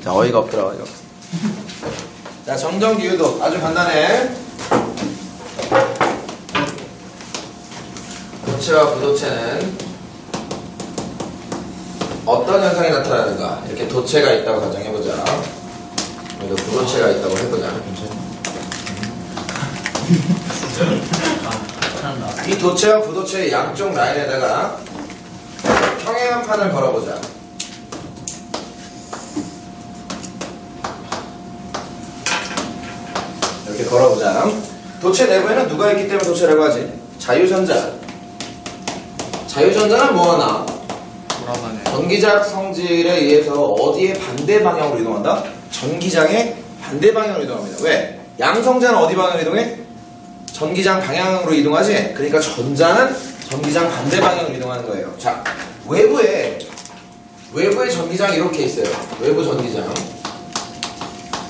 자, 어이가 없더라, 어이가 없어. 자, 정전기 유도 아주 간단해. 도체와 부도체는 어떤 현상이 나타나는가? 이렇게 도체가 있다고 가정해보자. 여기도 부도체가 있다고 해보자. 이 도체와 부도체의 양쪽 라인에다가 평행한판을 걸어보자. 이렇게 걸어보자. 도체 내부에는 누가 있기 때문에 도체라고 하지? 자유전자. 자유전자는 뭐하나? 전기장 성질에 의해서 어디에 반대 방향으로 이동한다? 전기장의 반대 방향으로 이동합니다. 왜? 양성자는 어디 방향으로 이동해? 전기장 방향으로 이동하지? 그러니까 전자는 전기장 반대 방향으로 이동하는 거예요. 자, 외부에 전기장이 이렇게 있어요. 외부 전기장.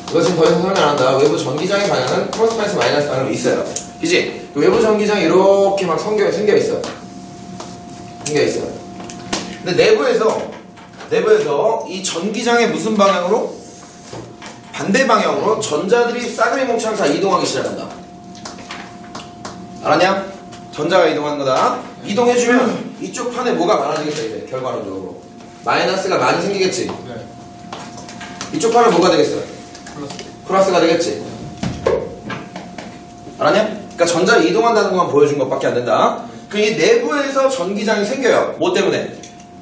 이거 지금 더 이상 설명 안 한다. 외부 전기장의 방향은 플러스 마이너스 마이너스 방향으로 있어요. 그치? 외부 전기장이 이렇게 막 생겨 있어요. 근데 내부에서 이 전기장의 무슨 방향으로? 반대 방향으로 전자들이 싸그리 뭉쳐서 다 이동하기 시작한다. 알았냐? 전자가 이동하는 거다. 이동해주면 이쪽 판에 뭐가 많아지겠다, 이제 결과론적으로. 마이너스가 많이 생기겠지? 네. 이쪽 판은 뭐가 되겠어? 플러스가 되겠지? 알았냐? 그러니까 전자 이동한다는 것만 보여준 것밖에 안 된다. 이 내부에서 전기장이 생겨요. 뭐 때문에?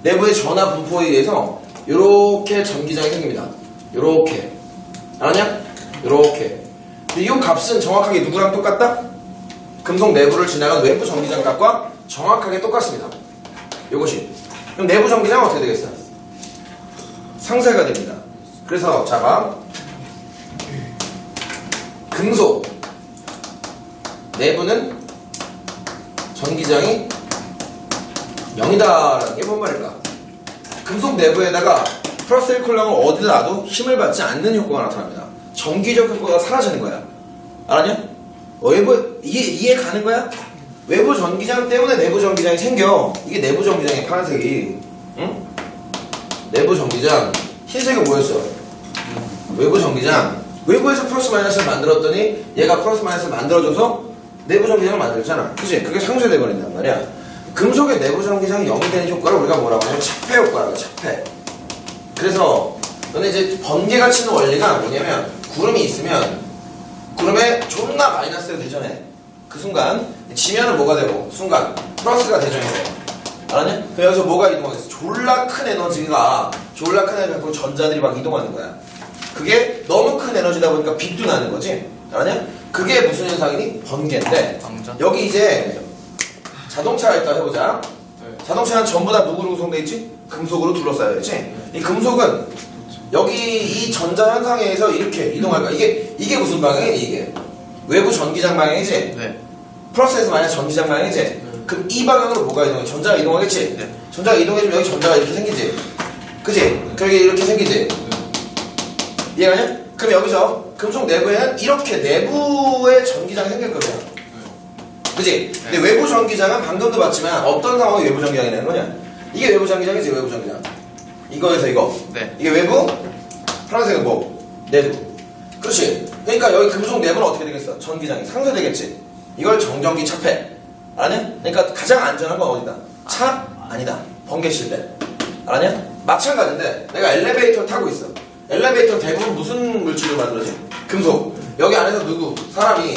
내부의 전하 분포에 의해서 요렇게 전기장이 생깁니다. 요렇게. 알았냐? 요렇게. 근데 이 값은 정확하게 누구랑 똑같다? 금속 내부를 지나간 외부 전기장 값과 정확하게 똑같습니다. 요것이. 그럼 내부 전기장은 어떻게 되겠어? 상쇄가 됩니다. 그래서 자가 금속 내부는 전기장이 0이다라는 게 뭔 말일까? 금속 내부에다가 플러스 1쿨럼을 어디다 놔도 힘을 받지 않는 효과가 나타납니다. 전기적 효과가 사라지는 거야. 알았냐? 외부 이해 가는 거야? 외부 전기장 때문에 내부 전기장이 생겨. 이게 내부 전기장의 파란색이. 응? 내부 전기장. 흰색은 뭐였어? 외부 전기장. 외부에서 플러스 마이너스를 만들었더니 얘가 플러스 마이너스를 만들어줘서 내부 전기장을 만들잖아. 그치? 그게 상쇄돼 버린단 말이야. 금속의 내부 전기장이 0이 되는 효과를 우리가 뭐라고 하냐면 차폐 효과라고 해. 차폐. 그래서 너네 이제 번개가 치는 원리가 뭐냐면 구름이 있으면 구름에 존나 마이너스가 대전해. 그 순간 지면은 뭐가 되고 순간 플러스가 대전이 돼. 알았냐? 그럼 여기서 뭐가 이동하겠어? 졸라 큰 에너지가 졸라 큰 에너지가 갖고 전자들이 막 이동하는 거야. 그게 너무 큰 에너지다 보니까 빛도 나는 거지. 알았냐? 그게 무슨 현상이니? 번개인데 여기 이제 자동차가 있다 해보자. 자동차는 전부 다 누구로 구성되어 있지? 금속으로 둘러싸여 있지? 이 금속은 여기 이 전자 현상에 의해서 이렇게 이동할 거야. 이게 무슨 방향이니? 이게 외부 전기장 방향이지? 네. 플러스에서 마이너스 전기장 방향이지? 그럼 이 방향으로 뭐가 이동해? 전자가 이동하겠지? 네. 전자가 이동해주면 여기 전자가 이렇게 생기지? 그치? 그럼 이렇게 생기지? 이해가냐? 그럼 여기서 금속 내부에는 이렇게 내부에 전기장이 생길 거야. 그치? 근데 외부 전기장은 방금도 봤지만 어떤 상황이 외부 전기장이 되는 거냐? 이게 외부 전기장이지, 외부 전기장. 이거에서 이거. 네. 이게 외부, 파란색은 뭐? 내부. 그렇지? 그러니까 여기 금속 내부는 어떻게 되겠어? 전기장이 상쇄되겠지? 이걸 정전기 차폐. 알았냐? 그러니까 가장 안전한 건 어디다? 차? 아니다. 번개 실대. 알았냐? 마찬가지인데 내가 엘리베이터를 타고 있어. 엘리베이터 대부분 무슨 물질로 만들어지? 금속. 여기 안에서 누구? 사람이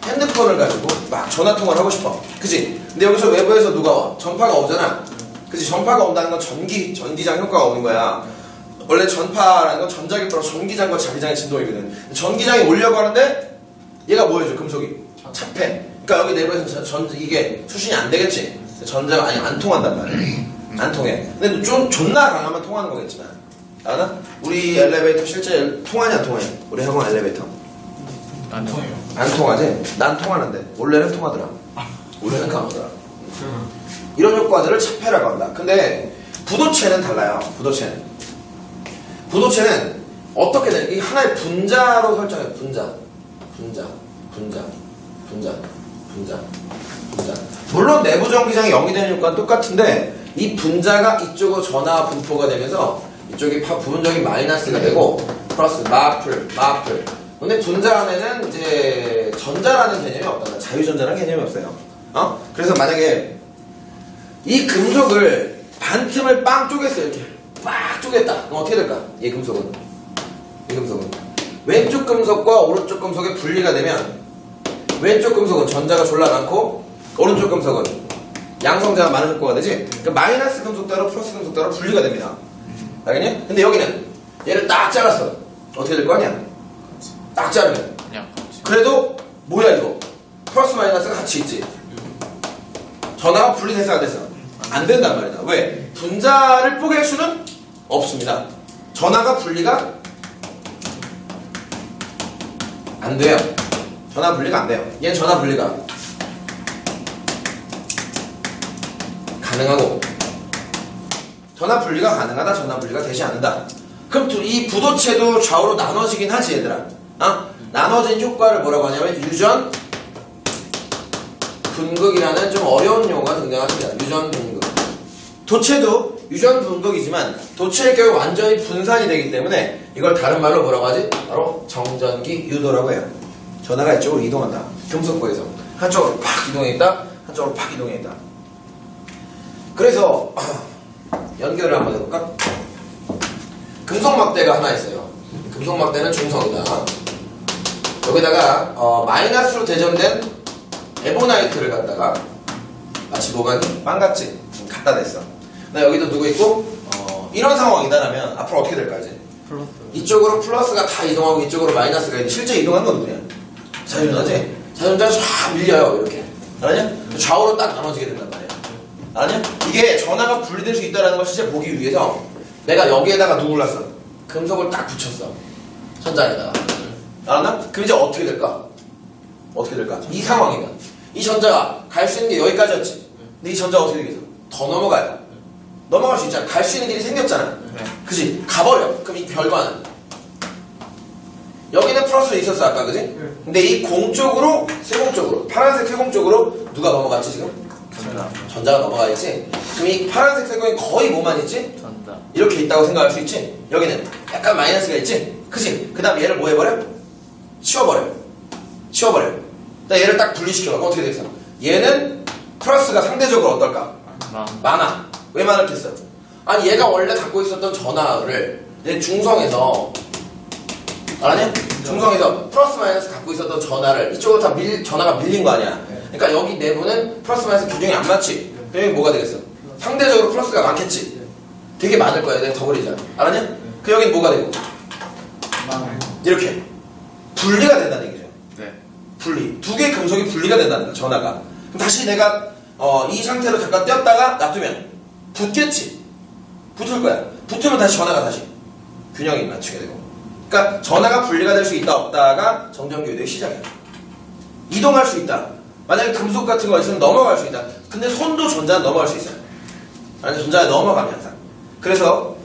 핸드폰을 가지고 막 전화통화를 하고 싶어. 그치? 근데 여기서 외부에서 누가 와? 전파가 오잖아. 그치? 전파가 온다는 건 전기장 효과가 오는 거야. 원래 전파라는 건 전자기 플러스 전기장과 자기장의 진동이거든. 전기장이 오려고 하는데 얘가 뭐 해줘? 금속이? 차폐. 그러니까 여기 내부에서 이게 수신이 안 되겠지? 전자가 안 통한단 말이야. 안 통해. 근데 좀 존나 강하면 통하는 거겠지만. 알아? 우리 엘리베이터 실제 통하냐 안 통하냐? 우리 학원 엘리베이터. 안 통해요. 안 통하지? 난 통하는데 원래는 통하더라. 원래는 강하더라. 이런 효과들을 차폐라고 한다. 근데 부도체는 달라요. 부도체는 어떻게 되냐? 이게 하나의 분자로 설정해요. 분자. 물론 내부 전기장이 0이 되는 효과는 똑같은데 이 분자가 이쪽으로 전하 분포가 되면서 이쪽이 부분적인 마이너스가 되고 플러스 마플. 근데 분자 안에는 이제 전자라는 개념이 없다. 자유전자라는 개념이 없어요. 그래서 만약에 이 금속을 반틈을 빵 쪼갰어요. 이렇게 빡 쪼갰다. 그럼 어떻게 될까? 이 금속은 왼쪽 금속과 오른쪽 금속의 분리가 되면 왼쪽 금속은 전자가 졸라 많고 오른쪽 금속은 양성자가 많은 효과가 되지. 그러니까 마이너스 금속 따로 플러스 금속 따로 분리가 됩니다. 알겠니? 근데 여기는 얘를 딱 잘랐어. 어떻게 될 거 아니야? 딱 자르면 그냥 그래도 뭐야 이거? 플러스 마이너스가 같이 있지. 전화가 분리돼서 안 돼서 안 된단 말이다. 왜? 분자를 뽀갤 수는 없습니다. 전화가 분리가 안 돼요. 전화 분리가 안 돼요. 얘는 전화 분리가 가능하고 전화 분리가 가능하다. 전화 분리가 되지 않는다. 그럼 또 이 부도체도 좌우로 나눠지긴 하지 얘들아. 나눠진 효과를 뭐라고 하냐면 유전 분극이라는 좀 어려운 용어가 등장합니다. 유전 분극. 도체도 유전 분극이지만 도체의 경우 완전히 분산이 되기 때문에 이걸 다른 말로 뭐라고 하지? 바로 정전기 유도라고 해요. 전하가 이쪽으로 이동한다. 금속부에서 한쪽으로 팍 이동해 있다. 한쪽으로 팍 이동해 있다. 그래서 연결을 한번 해볼까? 금속막대가 하나 있어요. 금속막대는 중성이다. 여기다가 마이너스로 대전된 에보나이트를 갖다가 마치 뭐가 빵같이 갖다 댔어. 나 여기도 누구 있고 이런 상황이다라면 앞으로 어떻게 될까 이제? 플러스. 이쪽으로 플러스가 다 이동하고 이쪽으로 마이너스가 있는데 실제 이동하는 건 누구냐? 자유전자지? 자유전자가 쫙 밀려요 이렇게. 알았냐? 좌우로 딱 나눠지게 된단 말이야. 알았냐? 이게 전하가 분리될 수 있다는 걸 실제 보기 위해서 내가 여기에다가 누굴 놨어? 금속을 딱 붙였어. 천장에다가. 알았나? 그럼 이제 어떻게 될까? 어떻게 될까? 이 상황이면 이 전자가 갈 수 있는 게 여기까지였지. 근데 이 전자가 어떻게 되겠어? 더 넘어가요. 넘어갈 수 있잖아. 갈 수 있는 길이 생겼잖아. 그지? 가버려. 그럼 이 결과는 여기는 플러스로 있었어 아까 그지? 근데 이 공 쪽으로 세공 쪽으로 파란색 세공 쪽으로 누가 넘어갔지 지금? 전자가 넘어가 있지. 그럼 이 파란색 세공이 거의 뭐만 있지? 전자. 이렇게 있다고 생각할 수 있지. 여기는 약간 마이너스가 있지. 그치? 그 다음 얘를 뭐 해버려? 치워버려. 나 얘를 딱 분리시켜. 그럼 어떻게 되겠어? 얘는 플러스가 상대적으로 어떨까? 많아. 왜 많았겠어? 아니 얘가 원래 갖고 있었던 전하를 얘 중성에서 알았냐? 중성에서 플러스 마이너스 갖고 있었던 전하를 이쪽으로 다 전하가 밀린 거 아니야? 그러니까 여기 내부는 플러스 마이너스 규정이 안 맞지? 그럼 뭐가 되겠어? 상대적으로 플러스가 많겠지? 되게 많을 거야. 내가 더 그리자. 알았냐? 그 여긴 뭐가 되고? 이렇게 분리가 된다는 얘기죠. 네. 분리. 두 개의 금속이 분리가 된다는 거야. 전하가. 그럼 다시 내가 이 상태로 잠깐 떼었다가 놔두면 붙겠지. 붙을 거야. 붙으면 다시 전하가 다시 균형이 맞추게 되고. 그러니까 전하가 분리가 될 수 있다 없다가 정전교류의 시작이야. 이동할 수 있다. 만약에 금속 같은 거 있으면 넘어갈 수 있다. 근데 손도 전자는 넘어갈 수 있어요. 아니 전자에 넘어가면 항상. 그래서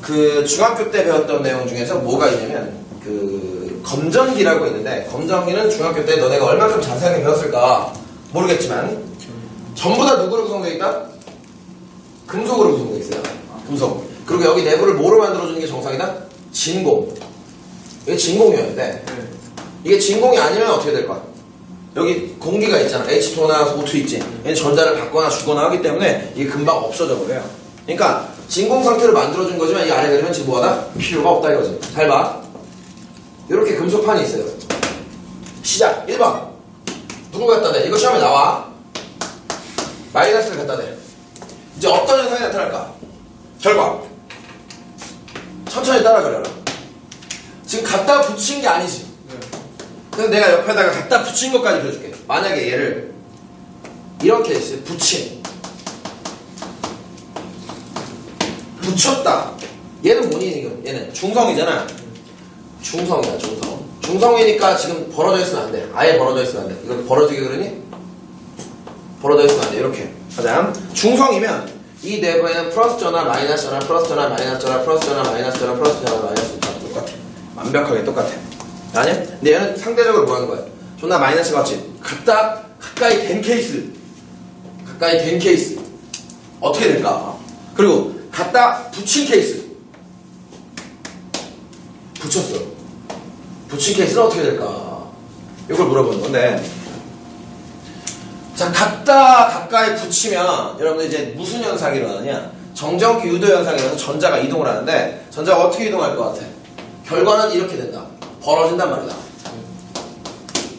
그 중학교 때 배웠던 내용 중에서 뭐가 있냐면 그 검전기라고 있는데 검전기는 중학교 때 너네가 얼마큼 자세하게 배웠을까 모르겠지만 전부 다 누구로 구성되어 있다? 금속으로 구성되어 있어요. 금속. 그리고 여기 내부를 뭐로 만들어주는 게 정상이다? 진공. 이게 진공이었는데 이게 진공이 아니면 어떻게 될까? 여기 공기가 있잖아. H2나 O2 있지. 얘는 전자를 받거나 주거나 하기 때문에 이게 금방 없어져 버려요. 그러니까 진공 상태로 만들어준 거지만 이 안에 그러면 지금 뭐하다? 필요가 없다 이거지. 잘 봐. 이렇게 금속판이 있어요. 시작 1번 누구 갖다 대? 이거 시험에 나와. 마이너스를 갖다 대. 이제 어떤 현상이 나타날까? 결과 천천히 따라가려라. 지금 갖다 붙인 게 아니지. 그래서 내가 옆에다가 갖다 붙인 것까지 그려줄게. 만약에 얘를 이렇게 했어요. 붙였다. 얘는 뭐니 지금? 얘는 중성이잖아. 중성이야 중성. 중성이니까 지금 벌어져 있으면 안 돼. 아예 벌어져 있으면 안 돼. 이거 벌어지게 그러니? 벌어져 있으면 안 돼. 이렇게. 가자. 중성이면 이 내부에는 플러스 전화, 마이너스 전화, 플러스 전화, 마이너스 전화, 플러스 전화, 마이너스 전화, 플러스 전화, 마이너스 전화 똑같아. 완벽하게 똑같아. 아니야? 근데 얘는 상대적으로 뭐 하는 거야? 존나 마이너스 같지? 가까이 된 케이스. 가까이 된 케이스. 어떻게 될까? 그리고 갖다 붙인 케이스. 붙였어. 붙인 케이스는 어떻게 될까? 이걸 물어보는 건데. 자, 가까이 붙이면 여러분들 이제 무슨 현상이 일어나냐? 정전기 유도 현상이 일어나서 전자가 이동을 하는데 전자가 어떻게 이동할 것 같아? 결과는 이렇게 된다. 벌어진단 말이다.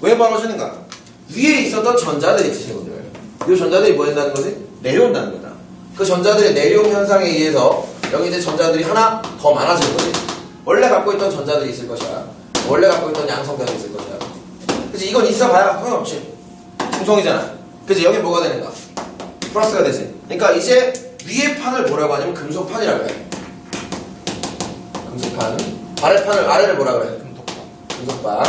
왜 벌어지는가? 위에 있었던 전자들이 있지, 친구들. 이 전자들이 뭐 된다는 거지? 내려온다는 거다. 그 전자들의 내려온 현상에 의해서 여기 이제 전자들이 하나 더 많아지는 거지. 원래 갖고 있던 전자들이 있을 것이야. 원래 갖고 있던 양성변이 있을 것이야. 그치? 이건 있어봐야 소용없지. 중성이잖아. 그치? 여기 뭐가 되는가? 플러스가 되지. 그러니까 이제 위에 판을 뭐라고 하냐면 금속판이라고 해. 금속판. 아래를 뭐라 그래? 금속판.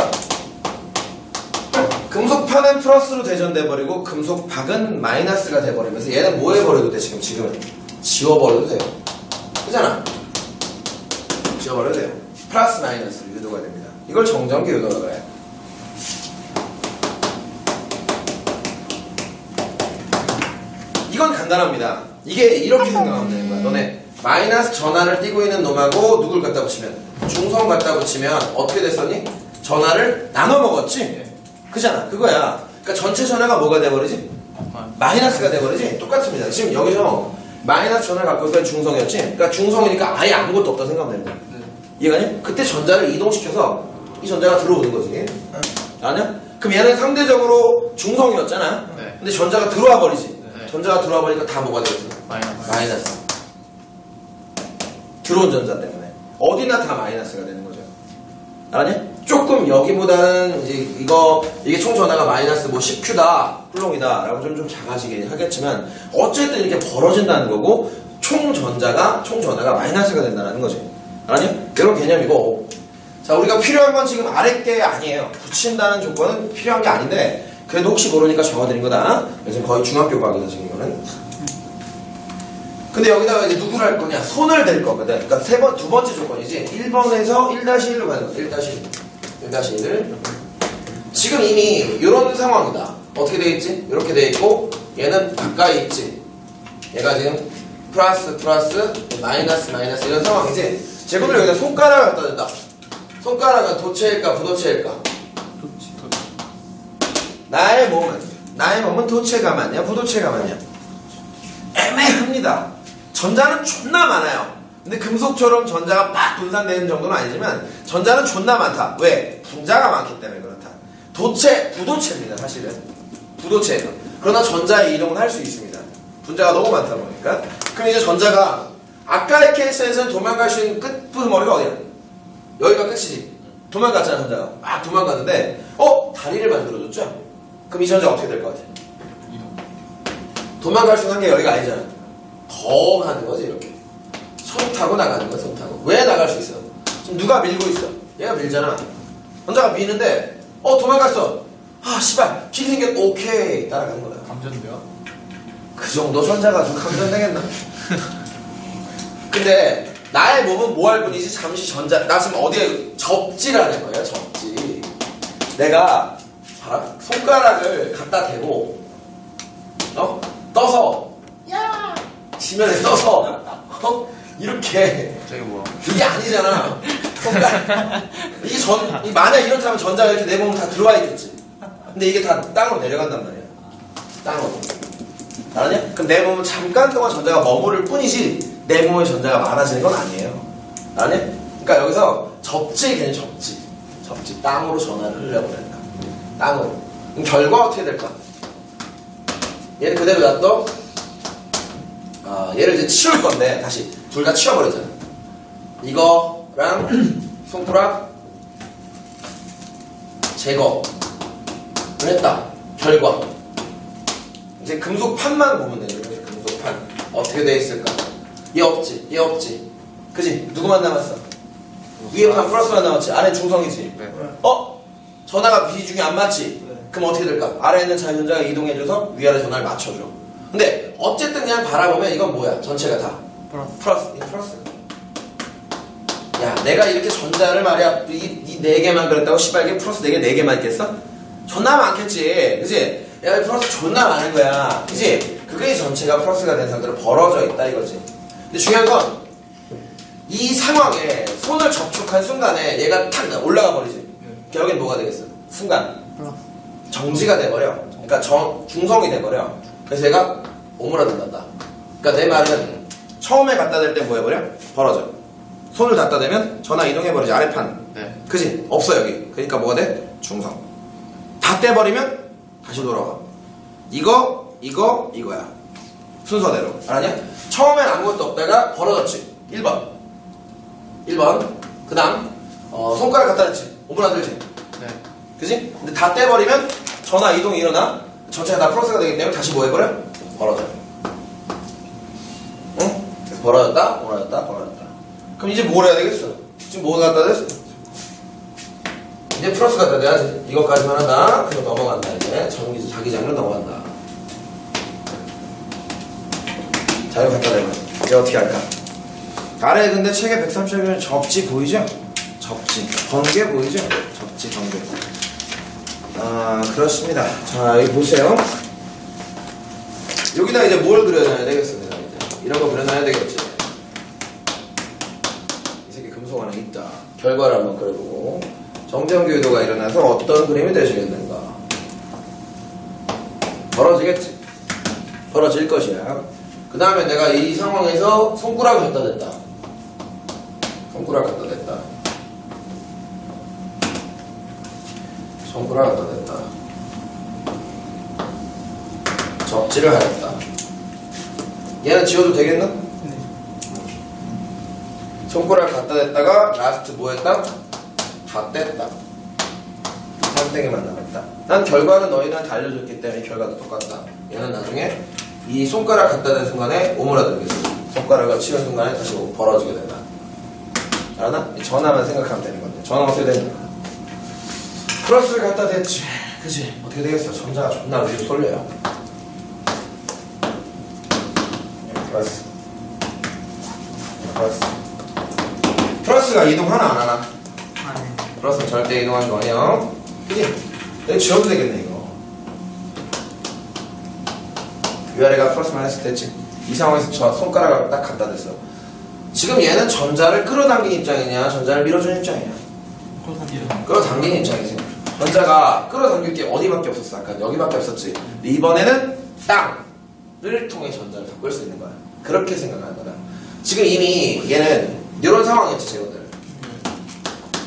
금속판은 플러스로 대전돼버리고 금속박은 마이너스가 돼버리면서 얘는 뭐 해버려도 돼, 지금은. 지워버려도 돼요. 그잖아? 지워버려도 돼요. 플러스 마이너스로 유도가 됩니다. 이걸 정전기 유도라고 해요. 이건 간단합니다. 이게 이렇게 생각하면 되는 거야. 너네 마이너스 전하를 띄고 있는 놈하고 누굴 갖다 붙이면 중성 갖다 붙이면 어떻게 됐었니? 전하를 나눠 먹었지? 그잖아. 그거야. 그러니까 전체 전하가 뭐가 돼버리지? 마이너스가 돼버리지? 똑같습니다. 지금 여기서 마이너스 전하를 갖고 있던 중성이었지? 그러니까 중성이니까 아예 아무것도 없다고 생각하면 됩니다. 이해가니? 그때 전자를 이동시켜서 이 전자가 들어오는 거지. 아니야? 그럼 얘는 상대적으로 중성이었잖아. 네. 근데 전자가 들어와 버리지. 네. 전자가 들어와 버리니까 다 뭐가 되겠어? 마이너스. 들어온 전자 때문에. 어디나 다 마이너스가 되는 거죠. 알았냐? 조금 여기보다는 이제 이게 총 전하가 마이너스 뭐 10Q다, 쿨롱이다 라고 좀 작아지긴 하겠지만 어쨌든 이렇게 벌어진다는 거고 총 전하가 마이너스가 된다는 거지. 알았냐? 이런 개념이고. 자, 우리가 필요한 건 지금 아래 게 아니에요. 붙인다는 조건은 필요한 게 아닌데 그래도 혹시 모르니까 적어드린 거다. 지금 거의 중학교 과거다, 지금 이거는. 근데 여기다가 이제 누구를 할 거냐? 손을 댈 거거든. 그러니까 두 번째 조건이지. 1번에서 1-1로 가는 거야. 1-1. 지금 이미 이런 상황이다. 어떻게 돼 있지? 이렇게 돼 있고 얘는 가까이 있지. 얘가 지금 플러스 마이너스 이런 상황이지. 제곱을 여기다 손가락을 갖다 댄다. 손가락은 도체일까 부도체일까? 나의 몸은 도체가 맞냐 부도체가 맞냐? 애매합니다. 전자는 존나 많아요. 근데 금속처럼 전자가 막 분산되는 정도는 아니지만 전자는 존나 많다. 왜? 분자가 많기 때문에 그렇다. 부도체입니다, 사실은. 부도체예요. 그러나 전자의 이동은 할 수 있습니다. 분자가 너무 많다 보니까. 그럼 이제 전자가 아까의 케이스에서는 도망갈 수 있는 끝부머리가 어디야? 여기가 끝이지. 도망갔잖아, 전자가. 막 도망갔는데 다리를 만들어줬죠? 그럼 이 전자 어떻게 될 것 같아? 도망갈 수 있는 게 여기가 아니잖아. 더 가는 거지, 이렇게. 손 타고 나가는 거야, 손 타고. 왜 나갈 수 있어? 지금 누가 밀고 있어? 얘가 밀잖아. 전자가 미는데, 도망갔어. 씨발, 길이 생겼, 오케이. 따라가는 거다. 감전돼요? 그 정도 전자 가지고 감전되겠나? 근데, 나의 몸은 뭐 할 뿐이지, 잠시 나 지금 어디에 접지라는 거예요, 접지. 내가, 봐라, 손가락을 갖다 대고, 떠서, 지면에 떠서, 이렇게. 저게 뭐야? 이게 아니잖아. 만약 이렇다면 전자가 이렇게 내 몸에 다 들어와 있겠지. 근데 이게 다 땅으로 내려간단 말이야. 땅으로. 알았냐? 그럼 내 몸은 잠깐 동안 전자가 머무를 뿐이지, 내 몸의 전자가 많아지는 건 아니에요. 알았냐? 그러니까 여기서 접지의 개념, 접지. 땅으로 전화를 흘려보낸다. 땅으로. 그럼 결과 어떻게 될까? 얘를 그대로 놔둬. 얘를 이제 치울 건데, 다시 둘 다 치워버리잖아. 이거랑 손가락 제거를 했다. 결과. 이제 금속판만 보면 돼요. 금속판. 어떻게 돼 있을까? 얘 없지. 그지? 누구만 남았어? 위에 판 플러스만 남았지. 아래 중성이지. 네. 전하가 비중이 안 맞지? 그럼 어떻게 될까? 아래에 있는 자전자가 이동해줘서 위아래 전하를 맞춰줘. 근데 어쨌든 그냥 바라보면 이건 뭐야? 전체가 다 플러스. 야, 내가 이렇게 전자를 말이야 이 4개만 그랬다고 씨발 이게 플러스 4개 4개만 있겠어? 존나 많겠지. 그치? 야, 플러스 존나 많은 거야. 그치? 그게 전체가 플러스가 된 상태로 벌어져 있다 이거지. 근데 중요한 건 이 상황에 손을 접촉한 순간에 얘가 탁 올라가 버리지. 네. 여긴 뭐가 되겠어? 순간 플러스. 정지가 돼버려. 그러니까 중성이 돼버려. 그래서 얘가 오므라든다. 그러니까 내 말은 처음에 갖다 댈 때 뭐 해버려? 벌어져. 손을 갖다 대면 전화 이동해버리지. 아래판. 네. 그지? 없어 여기. 그러니까 뭐가 돼? 중성. 다 떼버리면 다시 돌아가. 이거야. 순서대로. 알았냐? 처음엔 아무것도 없다가 벌어졌지. 1번. 그 다음 손가락 갖다 댔지. 오므라들지. 네. 그지? 근데 다 떼버리면 전화 이동이 일어나. 전체가 다 플러스가 되기 때문에 다시 뭐 해버려? 벌어져. 응? 그래서 벌어졌다. 그럼 이제 뭘 해야 되겠어? 지금 뭐 갖다 댔어? 이제 플러스 갖다 대야지. 이것까지만 한다. 그럼 넘어간다. 이제 자기장으로 넘어간다. 자, 이거 갖다 대면 이제 어떻게 할까? 아래 근데 책에 137면 접지 보이죠? 접지. 번개 보이죠? 접지, 번개. 그렇습니다. 자, 여기 보세요. 여기다 이제 뭘 그려놔야 되겠습니다. 이제. 이런 거 그려놔야 되겠지. 이 새끼 금속 안에 있다. 결과를 한번 그려보고. 정전교도가 일어나서 어떤 그림이 되시겠는가? 벌어지겠지. 벌어질 것이야. 그 다음에 내가 이 상황에서 손가락을 갖다 댔다. 손가락 갖다 댔다. 접지를 하였다. 얘는 지워도 되겠나? 네. 손가락 갖다 댔다가 라스트 뭐 했다? 다 뗐다. 3땡에만 남았다. 난 결과는 너희들한테 알려줬기 때문에 결과도 똑같다. 얘는 나중에 이 손가락 갖다 댄 순간에 오므라들겠어. 손가락을 치는 순간에 다시 벌어지게 된다. 알았나? 이 전화만 생각하면 되는 건데. 전화 어떻게 되냐? 플러스를 갖다 댔지. 그치? 어떻게 되겠어? 전자가 존나 위로 쏠려요. 플러스. 플러스가 이동하나 안 하나? 아, 네. 플러스는 절대 이동하는 거 아니야. 그치? 여기 지워도 되겠네 이거. 위아래가 플러스 마이너스 됐지. 이 상황에서 저 손가락을 딱 갖다 댔어. 지금 얘는 전자를 끌어당긴 입장이냐 전자를 밀어준 입장이냐? 끌어당긴 입장이지. 전자가 끌어당길 게 어디밖에 없었어. 아까 여기밖에 없었지. 근데 이번에는 땅을 통해 전자를 바꿀 수 있는 거야. 그렇게 생각하는 거다. 지금 이미 얘는 이런 상황이었지 제거들.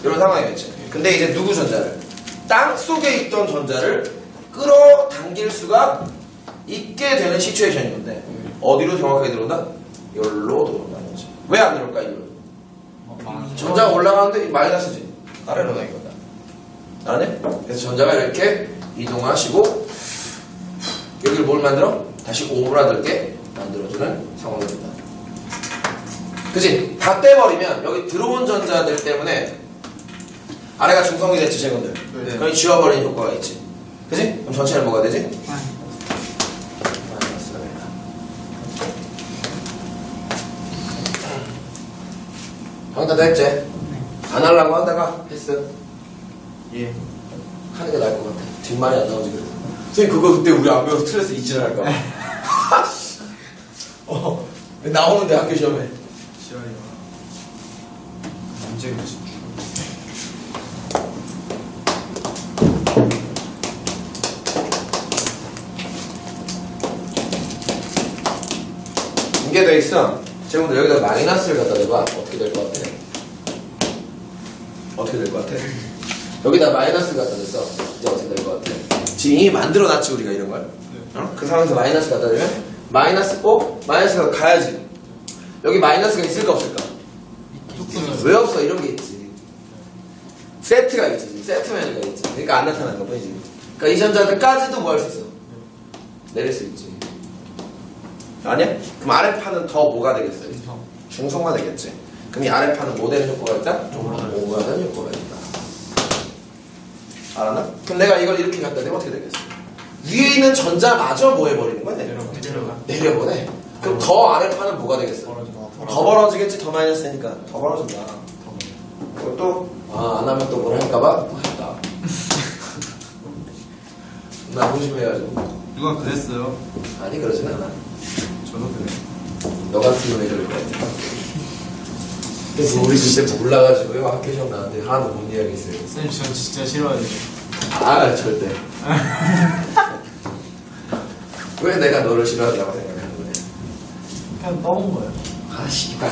이런 상황이었지. 근데 이제 누구 전자를? 땅 속에 있던 전자를 끌어당길 수가 있게 되는 시츄에이션인 건데 어디로 정확하게 들어온다? 여기로 들어온다는 거지. 왜 안 들어올까 이걸로? 전자가 올라가는데 마이너스지. 아래로 나인 거다. 알았네? 그래서 전자가 이렇게 이동하시고 여기를 뭘 만들어? 다시 오므라들게 만들어주는 상황이 된다. 그치? 다 떼버리면 여기 들어온 전자들 때문에 아래가 중성이 됐지 제건들. 네. 그럼 지워버리는 효과가 있지. 그치? 그럼 전체는 뭐가 되지? 방금 다 했지? 안 하려고 하다가 했어. 예. 하는 게 나을 것 같아. 뒷말이 안 나오지 그래서. 선생님 그거 그때 우리 안 배워서 스트레스 이질할까 봐. 나오는데 학교 시험에. 시간이요. 문제가 진짜. 이게 돼 있어. 제가 여기다 마이너스를 갖다 대봐. 어떻게 될 것 같아? 어떻게 될 것 같아? 여기다 마이너스를 갖다 댔어. 이제 어떻게 될 것 같아? 지금 이미 만들어놨지 우리가 이런 걸. 그 상황에서 마이너스 갖다 대면 마이너스 마이너스가 가야지. 여기 마이너스가 있을까 없을까? 왜 없어? 이런 게 있지. 세트가 있지. 세트면가 있지. 그러니까 안 나타나는 거 보이지. 그러니까 이 전자들까지도 뭐 할 수 있어? 내릴 수 있지. 아니야? 그럼 아래판은 더 뭐가 되겠어요? 중성화 되겠지. 그럼 이 아래판은 뭐 되는 효과가 있다? 오므라는 효과가 있다. 알았나? 그럼 내가 이걸 이렇게 갖다 대면 어떻게 되겠어? 위에 있는 전자마저 뭐 해버리는 거야? 내려보내. 그럼 더 아래판은 뭐가 되겠어? 더 벌어지겠지. 더 마이너스니까 더 벌어진다. 그것도 안 하면 또 뭘 할까봐 또 했다. 나 조심해가지고. 누가 그랬어요? 아니 그러진 않아. 저도 그래. 너 같은 놈이 그럴 것 같아. 그래서 우리 그때 몰라가지고요. 학교 시험 나왔는데 하나도 못 이해하겠어요. 선생님 저 진짜 싫어해요. 아 절대. 왜 내가 너를 싫어한다고 생각하는 거냐? 그냥 떠온 거예요. 아 씨발.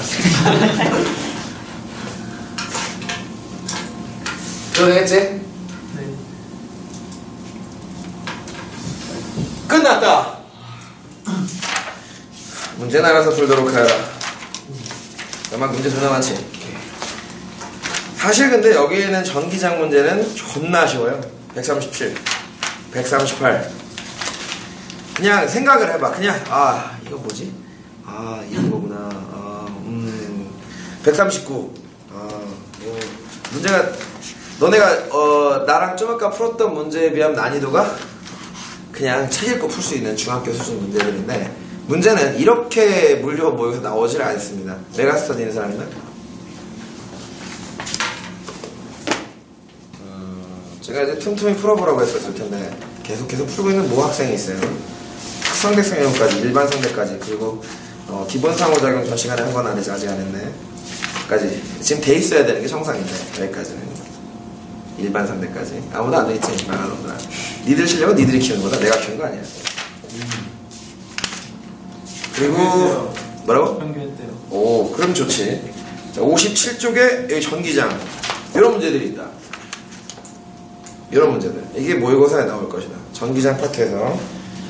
그러겠지? 네. 끝났다. 문제는 알아서 풀도록 하여라. 너만 문제 존나 많지? 사실 근데 여기에는 전기장 문제는 존나 쉬워요. 137, 138. 그냥 생각을 해봐. 그냥 이거 뭐지? 이거구나. 139. 문제가 너네가 나랑 좀 아까 풀었던 문제에 비하면 난이도가 그냥 책 읽고 풀 수 있는 중학교 수준 문제들인데 문제는 이렇게 물려 모여서 나오질 않습니다. 메가스터디 있는 사람 있나? 제가 이제 틈틈이 풀어보라고 했었을 텐데 계속 풀고 있는 모 학생이 있어요. 상대성 영역까지, 일반 상대까지, 그리고 기본 상호작용 전 시간에 한 건 아니지, 아직 안 했네. 까지 지금 돼 있어야 되는 게 정상인데 여기까지는 일반 상대까지 아무도 안 돼 있지. 말하는 놈들아. 니들 실력은 니들이 키우는 거다. 내가 키우는 거 아니야. 그리고 뭐라고? 평균했대요. 오, 그럼 좋지. 자, 57쪽에 여기 전기장 이런 문제들이 있다. 이런 문제들 이게 모의고사에 나올 것이다. 전기장 파트에서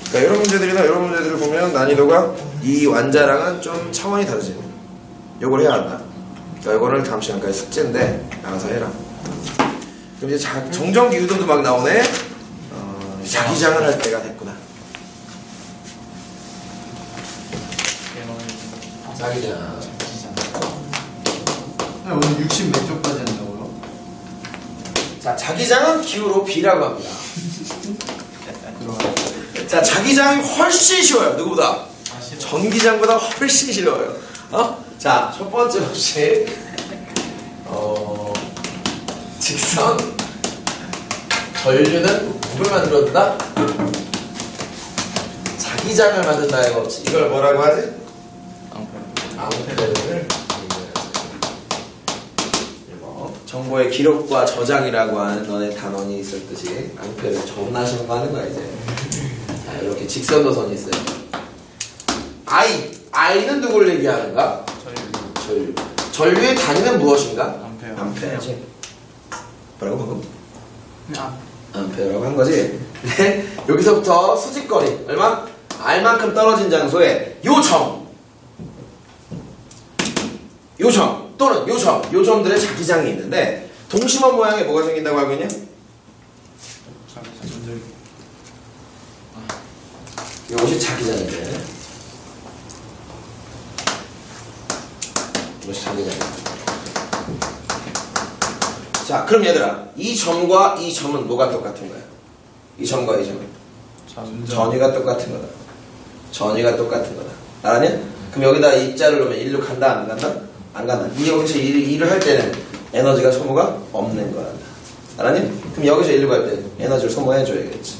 그러니까 이런 문제들이나 이런 문제들을 보면 난이도가 이 완자랑은 좀 차원이 다르지. 요걸 해야 한다. 그러니까 이거를 다음 시간까지 숙제인데 나가서 해라. 그럼 이제 정전기 유도도 막 나오네. 자기장을 할 때가 됐구나. 자기장. 오늘 60 몇 쪽까지 한다고요? 자, 자기장은 기호로 B라고 합니다. 들어가요. 자, 자기장이 훨씬 쉬워요. 누구보다? 싫어. 전기장보다 훨씬 쉬워요. 자, 첫 번째 혹시 직선 전류는 누굴 만들어준다? 자기장을 만든다 이거 없지. 이걸 뭐라고 하지? 앙페르를 정보의 기록과 저장이라고 하는 너네 단원이 있을 듯이 앙페르 존나 쉬운 거 하는 거야 이제. 자, 이렇게 직선도선이 있어요. I는 누굴 얘기하는가? 전류. 전류의 단위는 무엇인가? 암페어. 암페어지. 뭐라고 방금? 아. 암페어라고 한 거지. 네. 여기서부터 수직거리 얼마? R만큼 떨어진 장소에 요점 또는 요점들의 자기장이 있는데 동심원 모양에 뭐가 생긴다고 알고 있냐? 전절. 이것이 자기장인데 이것이 자기장이야. 자, 그럼 얘들아 이 점과 이 점은 뭐가 똑같은 거야? 이 점과 이 점은 전위가 똑같은 거다. 전위가 똑같은 거다. 알았냐? 그럼 여기다 입자를 놓으면 일로 간다 안 간다? 안 간다. 여기서 일을 할 때는 에너지가 소모가 없는 거란다. 알았니? 그럼 여기서 일로 갈 때 에너지를 소모해줘야겠지.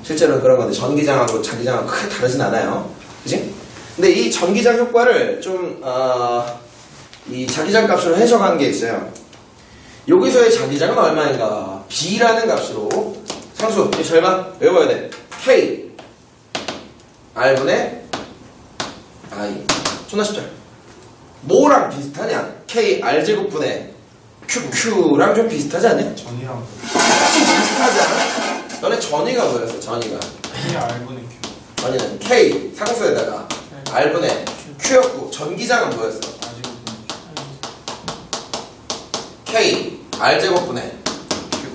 실제로는 그런 건데 전기장하고 자기장하고 크게 다르진 않아요. 그치? 근데 이 전기장 효과를 좀 이 자기장 값으로 해석한 게 있어요. 여기서의 자기장은 얼마인가? B라는 값으로 상수 잘 봐. 외워야 돼. K R분의 I. 존나 쉽죠? 뭐랑 비슷하냐? K R제곱분의 Q랑 좀 비슷하지 않냐? 전이랑 비슷하지 않아? 너네 전위가 뭐였어? 전위가 P R분의 Q. 전위는 K 상수에다가 R분의 Q였고 전기장은 뭐였어? K R제곱분의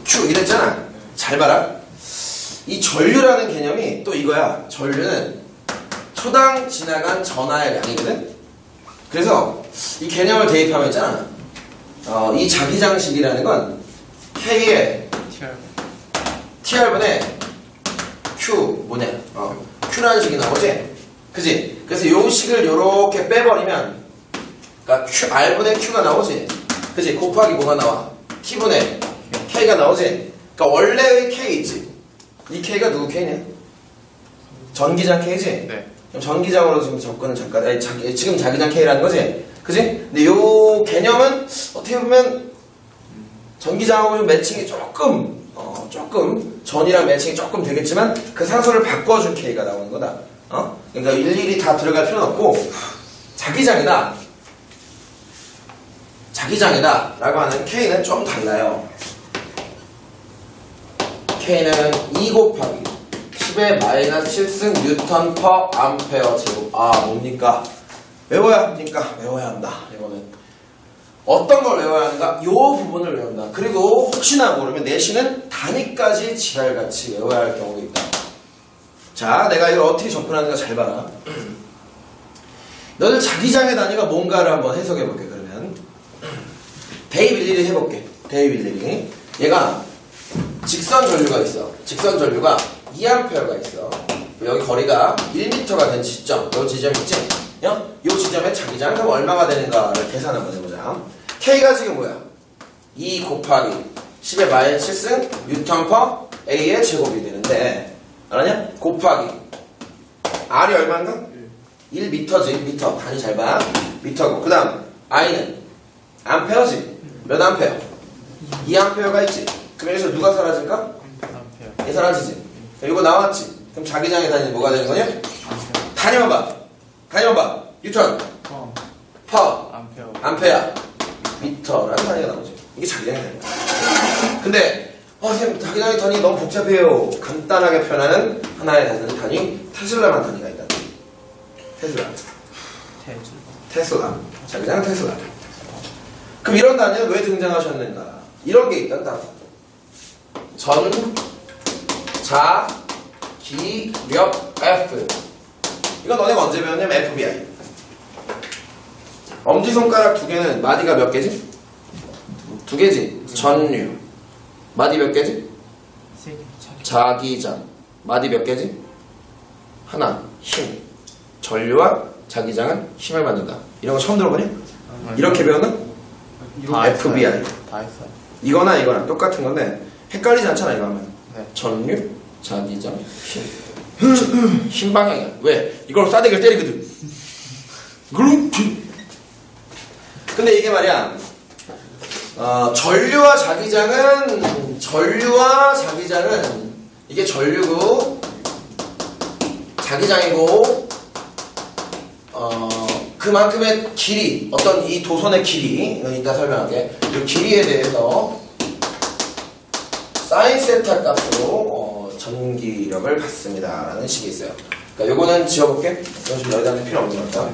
Q 이랬잖아. 잘 봐라. 이 전류라는 개념이 또 이거야. 전류는 초당 지나간 전하의 양이거든. 그래서 이 개념을 대입하면 있잖아. 이 자기장식이라는 건 K의 TR분의 Q 뭐냐? Q라는 식이 나오지? 그지? 그래서 요 식을 요렇게 빼버리면 그러니까 R분의 Q가 나오지? 그지? 곱하기 뭐가 나와? T분의 K가 나오지? 그러니까 원래의 K 있지? 이 K가 누구 K냐? 전기장 K지? 네. 그럼 전기장으로 지금 접근은 잠깐 지금 자기장 K라는 거지? 그지? 근데 요 개념은 어떻게 보면 전기장하고 좀 매칭이 조금 전이랑 매칭이 조금 되겠지만 그 상수를 바꿔준 K가 나오는 거다. 그러니까 일일이 다 들어갈 필요는 없고 자기장이다 라고 하는 K는 좀 달라요. K는 2 곱하기 10의 마이너스 7승 뉴턴 퍼 암페어 제곱. 뭡니까? 외워야 합니까? 외워야 한다. 이거는 어떤 걸 외워야 하는가? 요 부분을 외운다. 그리고 혹시나 모르면 내신은 단위까지 지랄같이 외워야 할 경우가 있다. 자, 내가 이걸 어떻게 접근하는가 잘 봐라. 너들 자기장의 단위가 뭔가를 한번 해석해볼게. 그러면 대입 일일이 해볼게. 대입 일일이. 얘가 직선 전류가 있어. 직선 전류가 2A가 있어. 여기 거리가 1m가 된 지점, 요 지점 있지? 요 지점의 자기장 그럼 얼마가 되는가를 계산 한번 해보자. K가 지금 뭐야? 2 곱하기 10의 마이너스 7승 뉴턴 퍼 A의 제곱이 되는데 알았냐? 곱하기 R이 얼마인가? 1m지. 미터. 단위 잘 봐. 미터고. 그 다음 I는 암페어지. 몇 암페어? 2암페어가 있지. 그럼 여기서 누가 사라질까? 얘 사라지지. 이거 나왔지. 그럼 자기장의 단위는 뭐가 되는 거냐? 단위만 봐. 뉴턴 퍼 암페어 미터라는 단위가 나오죠. 이게 자기장의 단위입니다. 근데 선생님 자기장의 단위 너무 복잡해요. 간단하게 표현하는 하나의 단위 테슬라만 단위가 있다. 테슬라. 자기장은 테슬라. 그럼 이런 단위는 왜 등장하셨는가? 이런 게 있단다. 전자기력 F. 이거 너네가 언제 배웠냐면 FBI. 엄지손가락 2개는 마디가 몇 개지? 2개지. 전류. 마디 몇 개지? 자기장. 마디 몇 개지? 하나. 힘. 전류와 자기장은 힘을 받는다. 이런 거 처음 들어보니? 이렇게 배웠나? FBI. 다 했어요. 이거랑 똑같은 건데 헷갈리지 않잖아 이거 하면. 네. 전류, 자기장, 힘. 힘 방향이야. 왜? 이걸 싸대기를 때리거든. 근데 이게 말이야. 전류와 자기장은 이게 전류고 자기장이고 그만큼의 길이, 어떤 이 도선의 길이, 이건 이따 설명할게. 이 길이에 대해서 사인 세타 값으로 전기력을 받습니다 라는 식이 있어요. 그러니까 요거는 지워볼게. 이건 좀 여기다 필요 없는 거니까.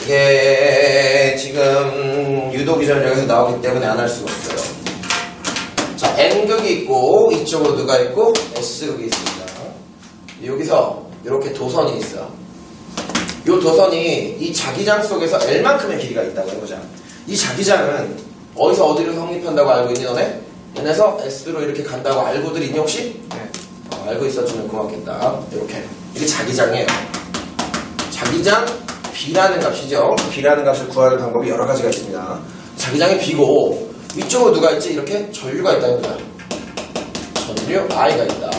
이게 지금 유도기전력에서 나오기 때문에 안 할 수가 없어요. 자, N극이 있고 이쪽으로 누가 있고 S극이 있습니다. 여기서 이렇게 도선이 있어. 이 도선이 이 자기장 속에서 L만큼의 길이가 있다고 해보자. 이 자기장은 어디서 어디로 성립한다고 알고 있니 너네? N에서 S로 이렇게 간다고 알고들 있니 혹시? 네. 알고 있어주면 고맙겠다. 이렇게. 이게 자기장이에요. 자기장 B라는 값이죠. B라는 값을 구하는 방법이 여러 가지가 있습니다. 자기장이 B고 위쪽으로 누가 있지? 이렇게 전류가 있다는 거야. 전류 I가 있다.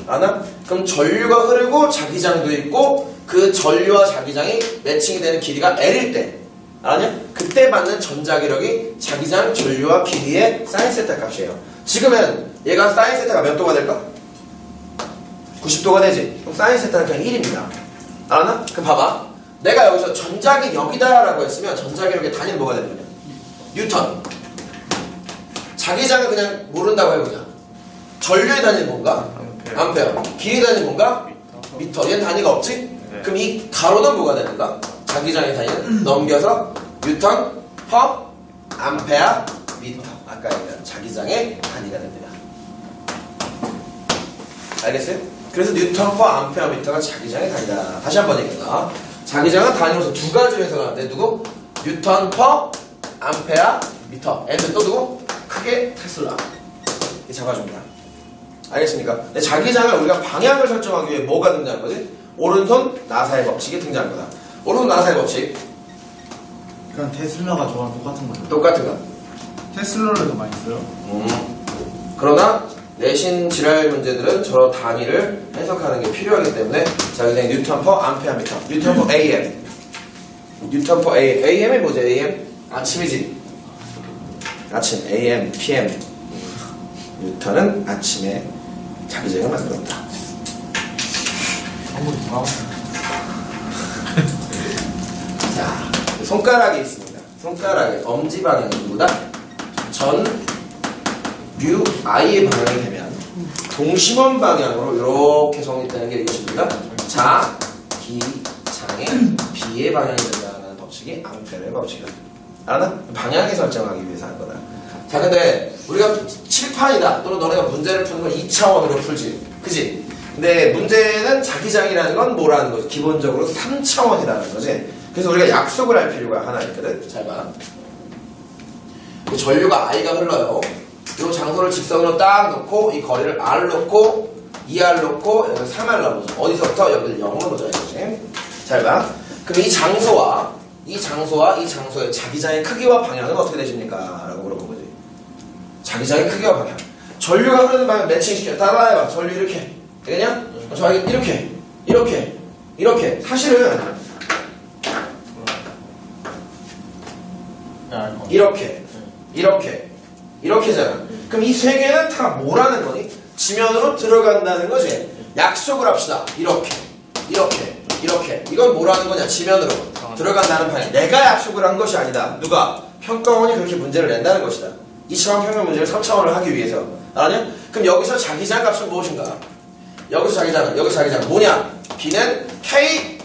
아나? 그럼 전류가 흐르고 자기장도 있고 그 전류와 자기장이 매칭이 되는 길이가 L일 때 아냐? 그때 받는 전자기력이 자기장 전류와 길이의 사인 세타 값이에요. 지금은 얘가 사인 세타가 몇 도가 될까? 90도가 되지. 그럼 사인 세타는 그냥 1입니다. 알았나? 그럼 봐봐. 내가 여기서 전자기력이다 라고 했으면 전자기력의 단위는 뭐가 되는 거냐? 뉴턴. 자기장은 그냥 모른다고 해보자. 전류의 단위는 뭔가? 암페어. 길이 단위는 뭔가? 미터. 얘는 단위가 없지? 네. 그럼 이 가로는 뭐가 되는가? 자기장의 단위는 넘겨서 뉴턴 퍼 암페어 미터. 아까 얘기한 자기장의 단위가 됩니다. 알겠어요? 그래서 뉴턴 퍼 암페어 미터가 자기장의 단위다. 다시 한번 얘기한다. 자기장은 단위로서 두 가지로 해석하는데 누구? 뉴턴 퍼 암페어 미터. N은 또 누구? 크게 테슬라. 이 잡아줍니다. 알겠습니까? 근데 자기장을 우리가 방향을 설정하기 위해 뭐가 등장한 거지? 오른손 나사의 법칙이 등장한 거다. 오른손 나사의 법칙. 그냥 테슬라가 저랑 똑같은 거예요. 똑같은 거. 테슬라를 더 많이 써요. 그러나 내신 지랄 문제들은 저런 단위를 해석하는 게 필요하기 때문에 자기장이 뉴턴 퍼 암페어 미터. 뉴턴 퍼 AM. 뉴턴 퍼 AM. AM이 뭐죠? AM? 아침이지. 아침. AM, PM. 뉴턴은 아침에 자기장을 만들었다. 한번 더. 자, 손가락이 있습니다. 손가락의 엄지 방향이 누구다? 전, 류, I의 방향이 되면 동심원 방향으로 이렇게 성립되는 게 이것입니다. 자, 기, 장의 B의 방향이 된다는 법칙이 앙페르의 법칙이다. 알았나? 방향을 설정하기 위해서 하는 거다. 자, 근데 우리가 칠판이다 또는 너네가 문제를 푸는 건 2차원으로 풀지, 그지? 근데 문제는 자기장이라는 건 뭐라는 거지? 기본적으로 3차원이라는 거지. 그래서 우리가 약속을 할 필요가 하나 있거든. 잘 봐. 전류가 I가 흘러요. 이 장소를 직선으로 딱 놓고 이 거리를 R 놓고 2R 놓고 여기 3R 넣어보자. 어디서부터? 여기를 0으로 놓자 이거지. 잘 봐. 그럼 이 장소의 자기장의 크기와 방향은 어떻게 되십니까? 라고 물어본 거지. 자기장의 크기와 방향. 전류가 흐르는 방향 매칭시켜. 따라해봐. 전류 이렇게. 되겠냐? 저 이렇게. 사실은 이렇게잖아. 그럼 이 세 개는 다 뭐라는 거니? 지면으로 들어간다는 거지. 약속을 합시다. 이렇게. 이건 뭐라는 거냐? 지면으로 들어간다는 방향. 내가 약속을 한 것이 아니다. 누가? 평가원이 그렇게 문제를 낸다는 것이다. 2차원 평면 문제를 3차원을 하기 위해서. 알았냐? 그럼 여기서 자기장 값은 무엇인가? 여기서 자기장 뭐냐? B는 K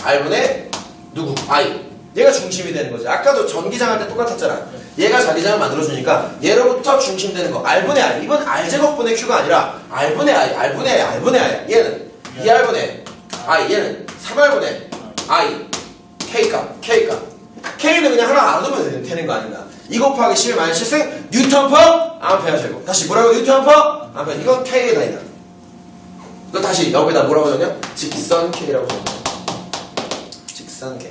R분의 누구? I. 얘가 중심이 되는 거지. 아까도 전기장 할 때 똑같았잖아. 얘가 자기장을 만들어주니까 얘로부터 중심되는 거. R분의 I. 이건 R제곱분의 Q가 아니라 R분의 I. 얘는 2R분의 I. 얘는 3R분의 I. K값. K는 그냥 하나 알아두면 되는 거 아닌가. 2 곱하기 11 마이너스 7승 뉴턴 퍼 암페어 제곱. 다시 뭐라고? 뉴턴 퍼 암페어. 이건 K의 단위다. 너 다시 여기다 뭐라고 적냐? 직선 K라고 적냐? 직선 K.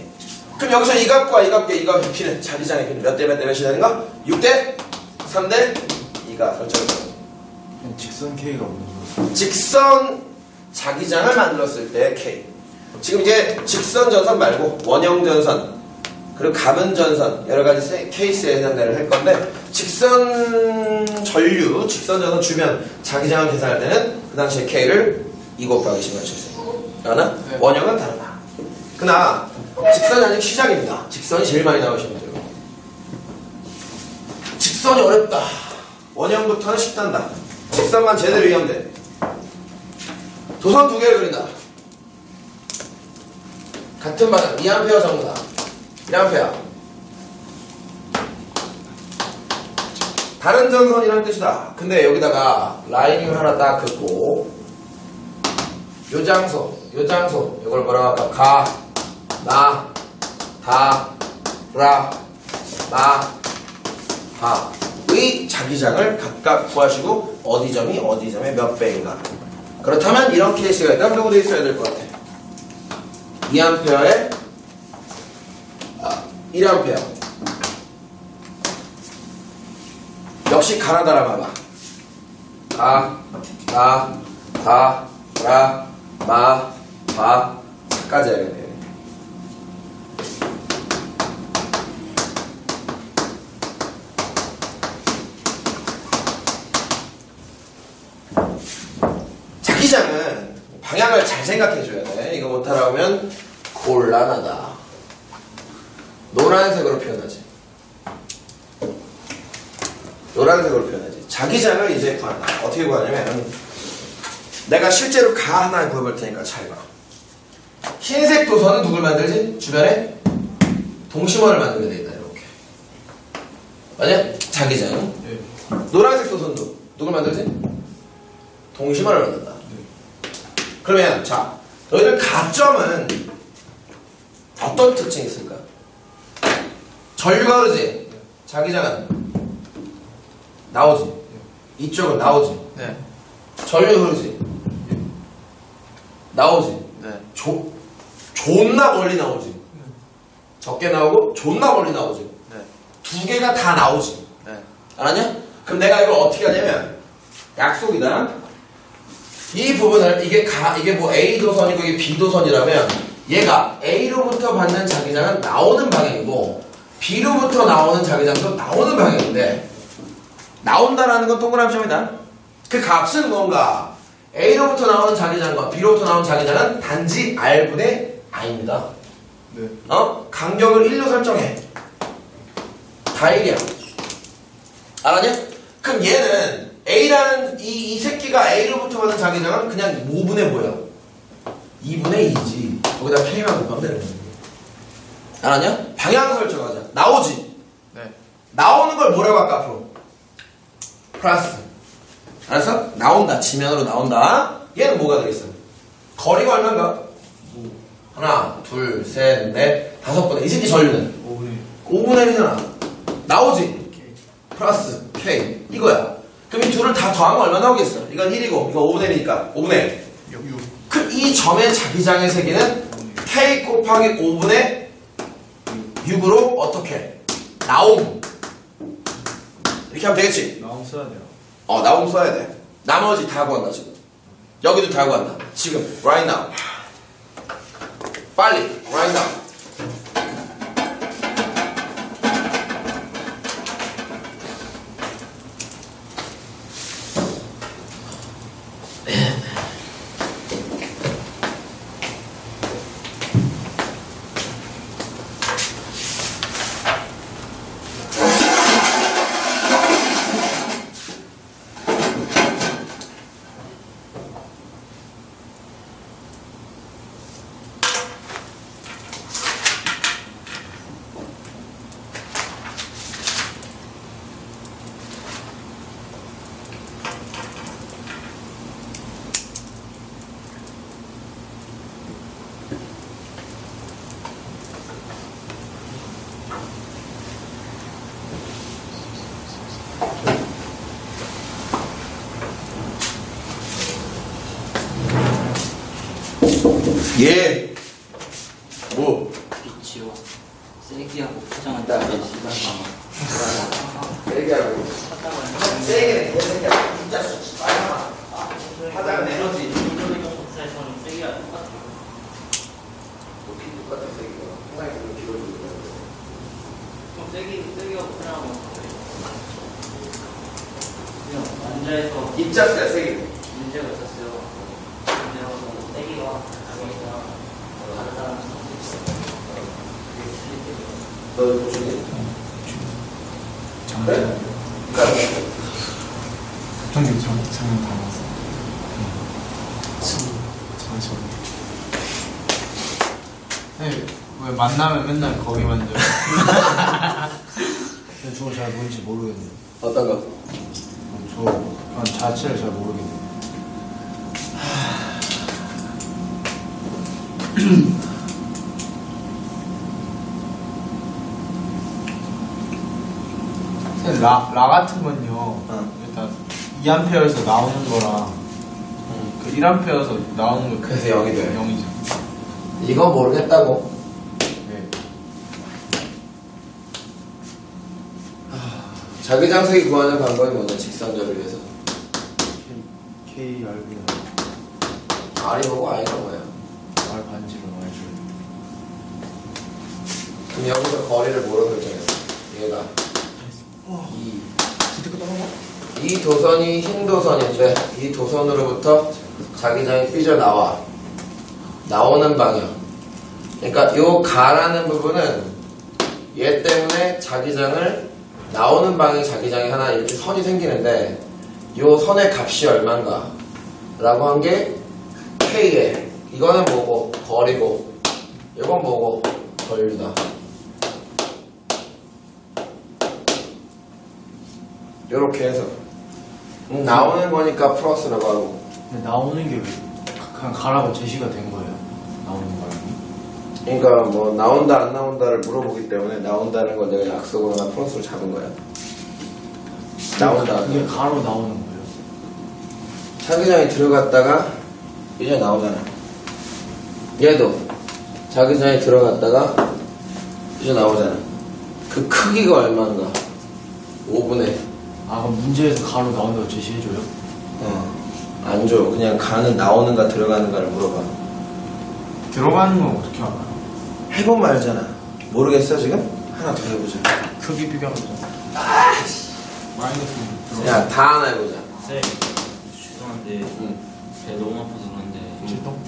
그럼 여기서 이 값과 이 값의 P는 자기장의 P는 몇 대 몇이 되는가? 6대 3대 2가 설정되어. 직선 K가 뭐죠? 직선 자기장을 만들었을 때 K. 지금 이제 직선 전선 말고 원형 전선 그리고 가분 전선 여러 가지 케이스에 해당되는 할 건데 직선 전류, 직선 전선 주면 자기장을 계산할 때는 그 당시에 K를 2 곱하기 10을 쳤어요. 그러나 네. 원형은 다르다. 그러나 직선이 아직 시작입니다. 직선이 제일 많이 나오시면 돼요. 직선이 어렵다. 원형부터는 쉽단다. 직선만 제대로 이해하면 돼. 도선 두 개를 그린다. 같은 방향 2A 정도다. 1A. 다른 전선이라는 뜻이다. 근데 여기다가 라이닝을 하나 딱 긋고 요 장소 이걸 뭐라고 할까? 가, 나, 다, 라, 마, 의 자기장을 각각 구하시고 어디 점이 어디 점의 몇 배인가. 그렇다면 이런 케이스가 있다면 누구 돼 있어야 될 것 같아? 2A에 1A. 역시 가나다라 봐봐. 가, 다, 라, 마, 까지 해야겠네. 자기장은 방향을 잘 생각해줘야 돼. 이거 못하라면 곤란하다. 노란색으로 표현하지. 자기장을 이제 구한다. 어떻게 구하냐면 내가 실제로 가 하나 구해볼 테니까 잘 봐. 흰색 도선은 누굴 만들지? 주변에 동심원을 만들게 돼 있다. 이렇게. 맞아? 자기장. 네. 노란색 도선도 누굴 만들지? 동심원을 만든다. 그러면 자, 너희들 가점은 어떤 특징이 있을까? 전류가 흐르지? 자기장은 나오지? 이쪽은 나오지? 네. 전류 흐르지? 나오지? 네. 존나 멀리 나오지? 적게 나오고 존나 멀리 나오지? 네. 두 개가 다 나오지? 네. 알았냐? 그럼 내가 이걸 어떻게 하냐면 약속이다. 이 부분을 이게 뭐 A 도선이고 이게 B 도선이라면 얘가 A로부터 받는 자기장은 나오는 방향이고 B로부터 나오는 자기장도 나오는 방향인데 나온다라는 건 동그라미 점이다. 그 값은 뭔가 A로부터 나오는 자기장과 B로부터 나오는 자기장은 단지 R분의 I입니다. 네. 간격을 1로 설정해. 다 1이야. 알았냐? 그럼 얘는 A라는 이 새끼가 A로부터 받는 자기장은 그냥 5분의 뭐야? 2분의 2지. 거기다 K만 곱하면 되는 거야. 알았냐? 방향 설정하자. 나오지? 네. 나오는 걸 뭐라고 할까 앞으로? 플러스. 알았어? 나온다. 지면으로 나온다. 얘는 뭐가 되겠어? 거리가 얼마인가? 하나, 둘, 셋, 넷, 5분의. 이 새끼 전류는? 5분의 1이잖아. 나오지? 플러스 K. 이거야. 그럼 이 둘을 다 더하면 얼마 나오겠어? 이건 1이고, 이거 5분의 1이니까. 5분의 1. 6. 그럼 이 점의 자기장의 세기는 K 곱하기 5분의 6으로 어떻게? 나옴. 이렇게 하면 되겠지? 나온 써야 돼요. 나옴 써야 돼. 나머지 다 구한다, 지금. 여기도 다 구한다. 지금, right now. 빨리, right now. 예. 뭐? 빛이요. 세기하고 포장한다. 시간 세게 하라고. 세게, 개새끼야. 진짜 빨리 하마. 하다가 에너지. 이거는 복사에서는 세기가 똑같아요. 높이 똑같은 세기가. 항상 그런 길어지고 그럼 세기하고 포장하면 그냥 남자에서 입자수야, 세기. 문제가 있었어요. 문제가 세기가 가격이랑 다르다는 너 중에? 그래? 그러니까 형님 장면 다 나왔어. 네, 왜 만나면 맨날 거기만 져. 근데 저거 잘 뭔지 모르겠네요. 어떤 거? 그런 자체를 잘 모르겠네요. 라 같은 건요. 일단 2A에서 나오는 거랑 그 1A에서 나오는 거 그래서 0이 돼요. 0이죠. 이거 모르겠다고. 네. 자기장 세기 구하는 방법이 뭐냐? 직선절을 위해서. K R분의 R이 뭐고 I가 뭐야? R 반지로 R줄. 그럼 여기서 거리를 뭐로 결정했어? 얘가 이 도선이 흰 도선인데 이 도선으로부터 자기장이 삐져나와 나오는 방향. 그러니까 요 가라는 부분은 얘 때문에 자기장을 나오는 방향 자기장이 하나 이렇게 선이 생기는데 요 선의 값이 얼마인가 라고 한 게 K에 이거는 뭐고 거리고 이건 뭐고 전류다. 요렇게 해서 나오는 거니까 플러스라고 하고. 근데 나오는 게 왜 그냥 가라고 제시가 된 거예요? 나오는 바람이? 그러니까 뭐 나온다 안 나온다를 물어보기 때문에 나온다는 걸 내가 약속으로 하나 플러스로 잡은 거야. 나온다. 그게 가로 나오는 거예요? 자기장이 들어갔다가 이제 나오잖아. 얘도 자기장이 들어갔다가 이제 나오잖아. 그 크기가 얼마인가? 5분의. 아 그럼 문제에서 가로 나온다고 제시해줘요? 안 줘. 그냥 가는 나오는가 들어가는가를 물어봐. 들어가는 건 어떻게 알아요? 해보면 알잖아. 모르겠어 지금? 하나 더 해보자. 크기 비교하자. 마이너스 들어가. 야, 다 하나 해보자. 쌤, 죄송한데 배 너무 아파서 그런데 질동?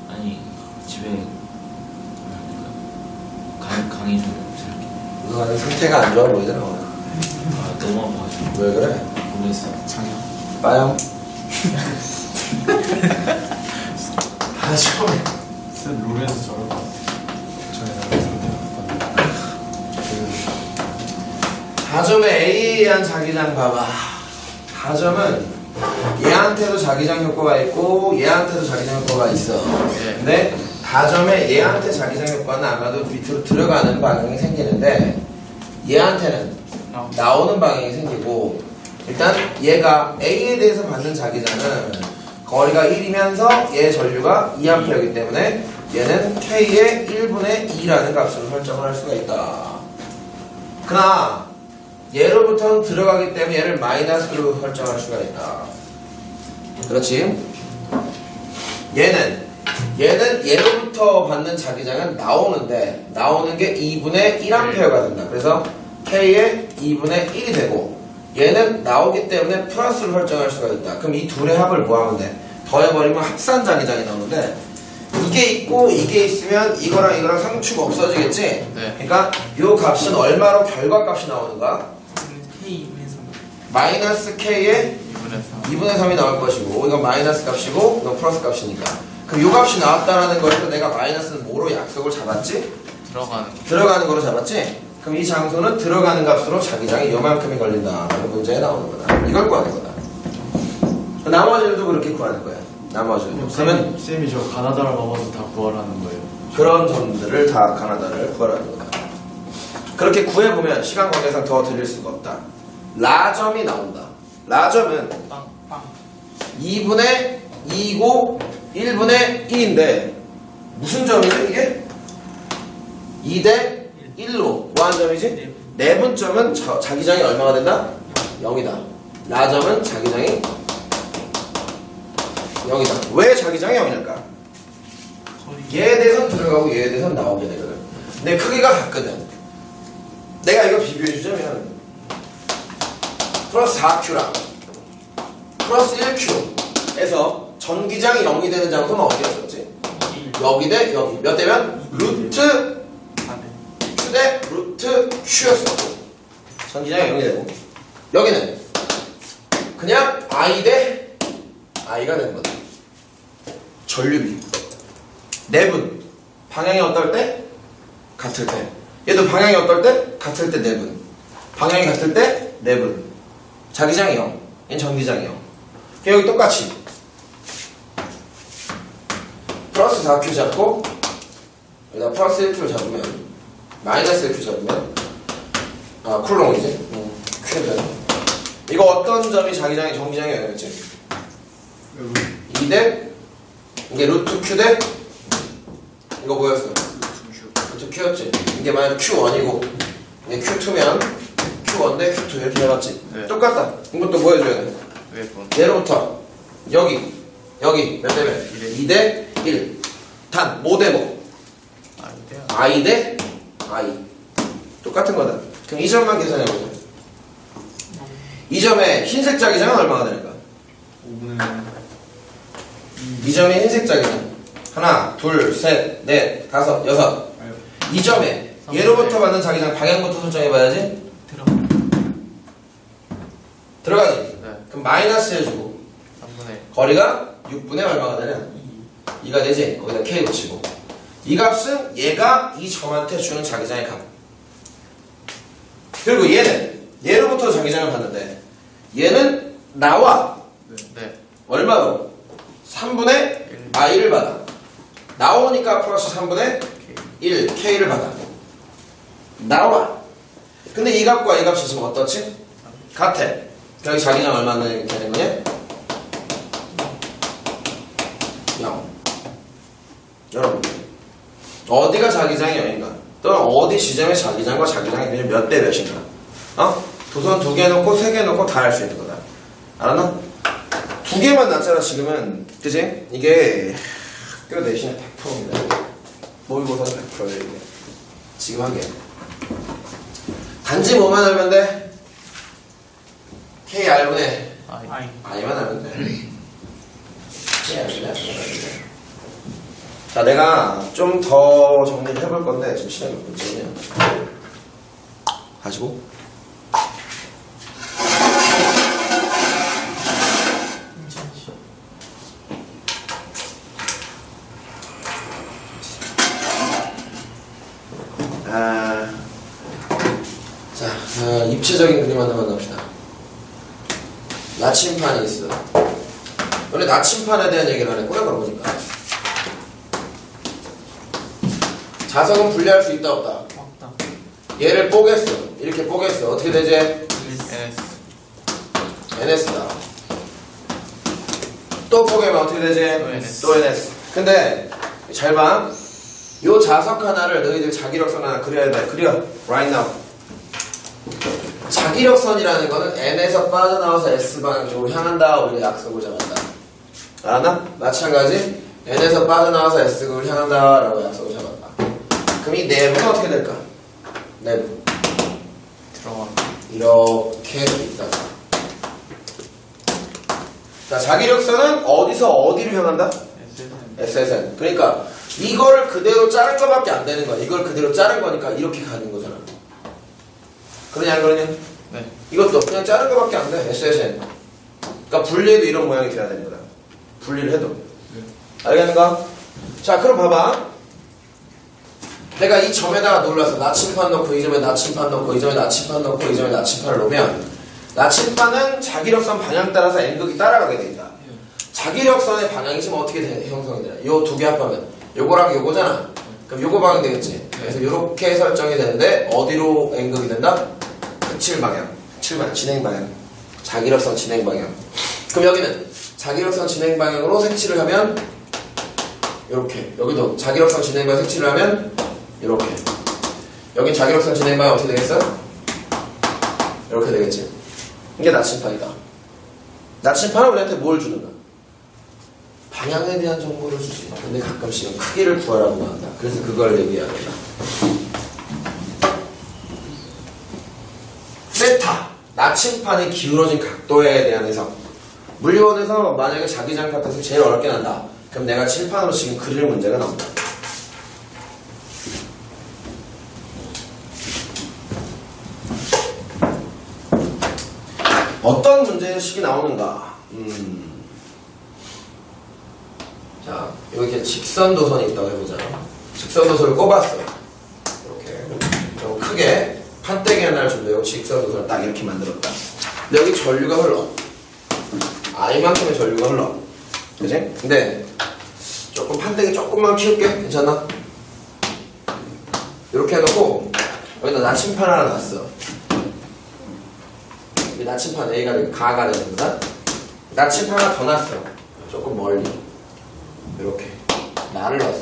아니 집에 강의 좀 들을게. 너가 상태가 안 좋아 보이더라 오늘. 아 너무 아파가지고 왜 그래? 모르겠어요. 장애. 빠염. 하죠. 쌤 룰에서 저럴 것 같아. 저희 상태가. 하점의 A에 의한 자기장 봐봐. 하점은 얘한테도 자기장 효과가 있고 얘한테도 자기장 효과가 있어. 근데 다점에 얘한테 자기장 효과는 아마도 밑으로 들어가는 방향이 생기는데 얘한테는 나오는 방향이 생기고, 일단 얘가 A에 대해서 받는 자기장은 거리가 1이면서 얘 전류가 2A이기 때문에 얘는 K의 1분의 2라는 값으로 설정을 할 수가 있다. 그러나 얘로부터는 들어가기 때문에 얘를 마이너스로 설정할 수가 있다. 그렇지? 얘는 얘로부터 받는 자기장은 나오는데 나오는 게 2분의 1A가 된다. 그래서 K의 2분의 1이 되고, 얘는 나오기 때문에 플러스로 설정할 수가 있다. 그럼 이 둘의 합을 뭐 하면 돼? 더해버리면 합산 자기장이 나오는데, 이게 있고 이게 있으면 이거랑 이거랑 상추가 없어지겠지? 네. 그러니까 요 값은 얼마로 결과값이 나오는가? 마이너스 K의 2분의 3이 나올 것이고, 이건 마이너스 값이고 이건 플러스 값이니까, 그럼 요 값이 나왔다라는 것에서 내가 마이너스는 뭐로 약속을 잡았지? 들어가는 거로 잡았지? 그럼 이 장소는 들어가는 값으로 자기장이 요만큼이 걸린다 라는 문제에 나오는 거다. 이걸 구하는 거다. 나머지들도 그렇게 구하는 거야. 나머지는. 그러면 쌤이 저 가나다라 넘어서 다 구하라는 거예요. 그런 점들을 다 가나다를 구하라는 거다. 그렇게 구해보면 시간 관계상 더 드릴 수가 없다. 라점이 나온다. 라점은 2분의 2고 1분의 1인데 무슨 점이죠 이게? 2대 1로 뭐 하는 점이지? 내분점은 자기장이 얼마가 된다? 0이다. 라점은 자기장이 0이다. 왜 자기장이 0일까? 얘에 대해서는 들어가고 얘에 대해서는 나오게 되거든. 근데 크기가 같거든. 내가 이거 비교해주자면 플러스 4Q랑 플러스 1Q에서 전기장이 0이 되는 장소는 어디였었지? 여기 대 여기. 몇 대면? 루트 Q 대 루트 Q였어. 전기장이 0이 되고, 여기는 그냥 I 대 I가 되는 거다. 전류비. 내분. 방향이 어떨 때? 같을 때. 얘도 방향이 어떨 때? 같을 때 내분. 방향이 같을 때 내분. 자기장이 0. 얘는 전기장이 0. 여기 똑같이 플러스 4Q 잡고 여기다 플러스 1Q 잡으면 마이너스 1Q 잡으면 쿨롱이지? Q는 이거 어떤 점이 자기장이 전기장이 0이었지? 2대 이게 루트 Q 대 이거 뭐였어? 루트 Q였지? 이게 만약 Q1이고 이게 Q2면 Q1 대 Q2 이렇게 해봤지? 네. 똑같다. 이것도 뭐 해줘야 돼? 얘로부터 여기 몇 대면? 2대 1. 단 뭐 대 뭐? I 대 I. 똑같은 거다. 그럼 이 점만 계산해보자. 이 점의 흰색 자기장은 얼마가 될까? 2 점의 흰색 자기장 하나, 둘, 셋, 넷, 다섯, 여섯. 이 점에 얘로부터 받는 자기장 방향부터 설정해봐야지. 들어가지? 네. 그럼 마이너스 해주고 3분의 거리가 6분의 얼마가 되냐? 2가 되지? 거기다 K 붙이고, 이 값은 얘가 이 점한테 주는 자기장의 값. 그리고 얘는 얘로부터 자기장을 받는데 얘는 나와 네. 얼마로? 3분의 I를 받아. 나오니까 플러스 3분의 1 K를 받아. 나와. 근데 이 값과 이 값이 지금 어떻지? 같아. 여기 자기장 얼마나 되는 거냐? 0. 여러분, 어디가 자기장이 0인가? 또는 어디 지점에 자기장과 자기장이 몇 대 몇인가? 도선 2개 놓고 3개 놓고 다 할 수 있는 거다. 알았나? 2개만 놨잖아 지금은. 그치? 이게 학교 내신의 100%입니다. 모의고사는 100%예요 이게. 지금 한 게. 단지 뭐만 알면 돼? KR분의 I만 알면 돼. KR분의 I만 알면 돼. 자, 내가 좀 더 정리를 해볼 건데 지금 시간이 몇 분이냐? 가지고. 자, 입체적인 그림 하나 만납시다. 나침판이 있어. 원래 나침판에 대한 얘기를 안 했구나, 그러보니까. 자석은 분리할 수 있다, 없다? 없다. 얘를 뽀겠어. 이렇게 뽀겠어. 어떻게 되지? NS다. 또 뽀개면 어떻게 되지? 또 NS. 근데, 잘 봐. 요 자석 하나를 너희들 자기력선 하나 그려야 돼. 그려. Right now. 자기력선이라는 거는 N에서 빠져나와서 S 방향 쪽으로 향한다. 우리가 약속을 잡았다. 알았나? 마찬가지 N에서 빠져나와서 S극을 향한다 라고 약속을 잡았다. 그럼 이 내부는 어떻게 될까? 내부 들어가. 이렇게 있다가 자, 자기력선은 어디서 어디로 향한다? SSN. 그러니까 이거를 그대로 자른 거밖에 안 되는 거야. 이걸 그대로 자른 거니까 이렇게 가는 거잖아. 그러냐 안 그러냐? 네. 이것도 그냥 자른 거밖에 안 돼. SSN. 그러니까 분리해도 이런 모양이 돼야 되는 거다. 분리를 해도. 알겠는가? 자, 그럼 봐봐. 내가 이 점에다가 눌러서 나침판 넣고 이 점에 나침판 넣고 이 점에 나침판 넣고 이 점에 나침판을 놓으면 나침판은 자기력선 방향 따라서 N극이 따라가게 돼 있다. 자기력선의 방향이 지금 어떻게 형성이 되나? 요 두 개 합하면 요거랑 요거잖아. 그럼 요거 방향 되겠지. 그래서 요렇게 설정이 되는데 어디로 N극이 된다? 흑칠 방향. 흑칠 방향. 진행 방향. 자기력선 진행 방향. 그럼 여기는 자기력선 진행 방향으로 색칠을 하면 요렇게. 여기도 자기력선 진행 방향 색칠을 하면 요렇게. 여긴 자기력선 진행 방향 어떻게 되겠어? 이렇게 되겠지. 이게 나침판이다. 나침판은 우리한테 뭘 주는가? 방향에 대한 정보를 주지. 근데 가끔씩은 크기를 구하라고 한다. 그래서 그걸 얘기해야 된다. 세타. 나침판이 기울어진 각도에 대한 해석. 물리원에서 만약에 자기장 파트에서 제일 어렵게 난다. 그럼 내가 칠판으로 지금 그릴 문제가 나온다. 어떤 문제식이 나오는가? 자, 이렇게 직선도선이 있다고 해보자. 직선도선을 꼽았어. 이렇게 좀 크게 판때기 하나를 준비하고 직선도선을 딱 이렇게 만들었다. 근데 여기 전류가 흘러. I만큼의 전류가 흘러. 그치? 근데 조금 판때기 조금만 키울게. 괜찮아? 이렇게 해놓고 여기다 나침판 하나 놨어. 이 나침판 A가 가가 되는 거다. 나침판 하나 더 놨어. 조금 멀리. 이렇게 나를 놨어.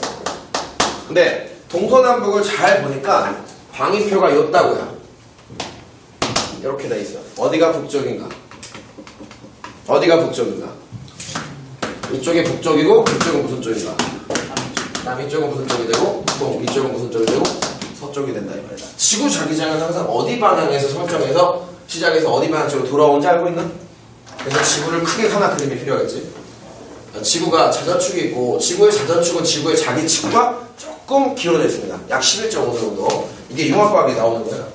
근데 동서남북을 잘 보니까 방위표가 였다고요. 이렇게 돼 있어. 어디가 북쪽인가? 어디가 북쪽인가? 이쪽이 북쪽이고 이쪽은 무슨 쪽인가? 남이쪽은 무슨 쪽이 되고 이쪽은 무슨 쪽이 되고 서쪽이 된다 이 말이다. 지구 자기장은 항상 어디 방향에서 설정해서 시작해서 어디 방향 쪽으로 돌아오는지 알고 있나? 그래서 지구를 크게 하나 그림이 필요하겠지. 지구가 자전축이 있고 지구의 자전축은 지구의 자기축과 조금 기울어져 있습니다. 약 11.5도 정도. 이게 융합과학에 나오는 거예요.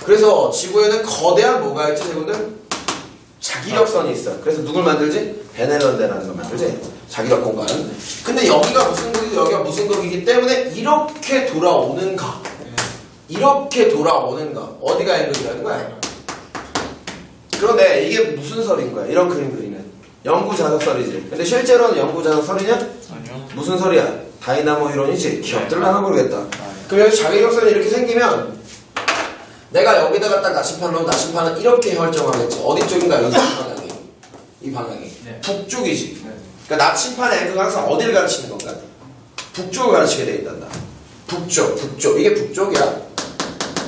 그래서 지구에는 거대한 뭐가 있지, 친구들? 자기력선이 있어. 그래서 누굴 만들지? 베넬런데라는 걸 만들지. 자기력 공간. 근데 여기가 무슨 극이고 여기가 무슨 극이기 때문에 이렇게 돌아오는가? 이렇게 돌아오는가? 어디가 N극이라는 거야? 그런데 이게 무슨 설인 거야? 이런 그림 그리면 연구자석설이지. 근데 실제로는 연구자석설이냐? 아니요. 무슨 설이야? 다이나모 이론이지. 기억들 나나 모르겠다. 그럼 여기 자기력선이 이렇게 생기면 내가 여기다가 딱 나침판 놓으면 나침판은 이렇게 설정하겠지. 어디 쪽인가? 이 방향이. 이 방향이. 네. 북쪽이지. 네. 그러니까 나침판의 N극은 항상 어디를 가르치는 건가? 북쪽을 가르치게 돼 있단다. 북쪽, 북쪽. 이게 북쪽이야.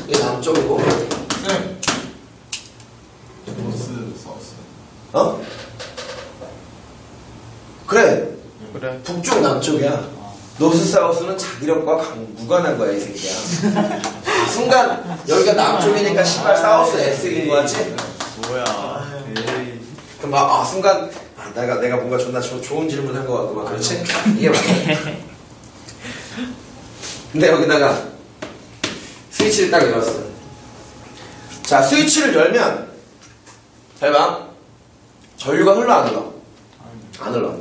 이게 남쪽이고. 네. 노스, 서스. 어? 그래. 그래. 북쪽, 남쪽이야. 노스사우스는 자기력과 무관한 거야 이 새끼야. 순간 여기가 남쪽이니까 씨발 사우스 S인 거 같지? 뭐야. 그럼 막 순간 내가 뭔가 존나 좋은 질문 한 거 같고 막 그렇지? 이게 맞아. 근데 여기다가 스위치를 딱 열었어. 자 스위치를 열면 잘 봐. 전류가 흘러 안 흘러? 안 흘러.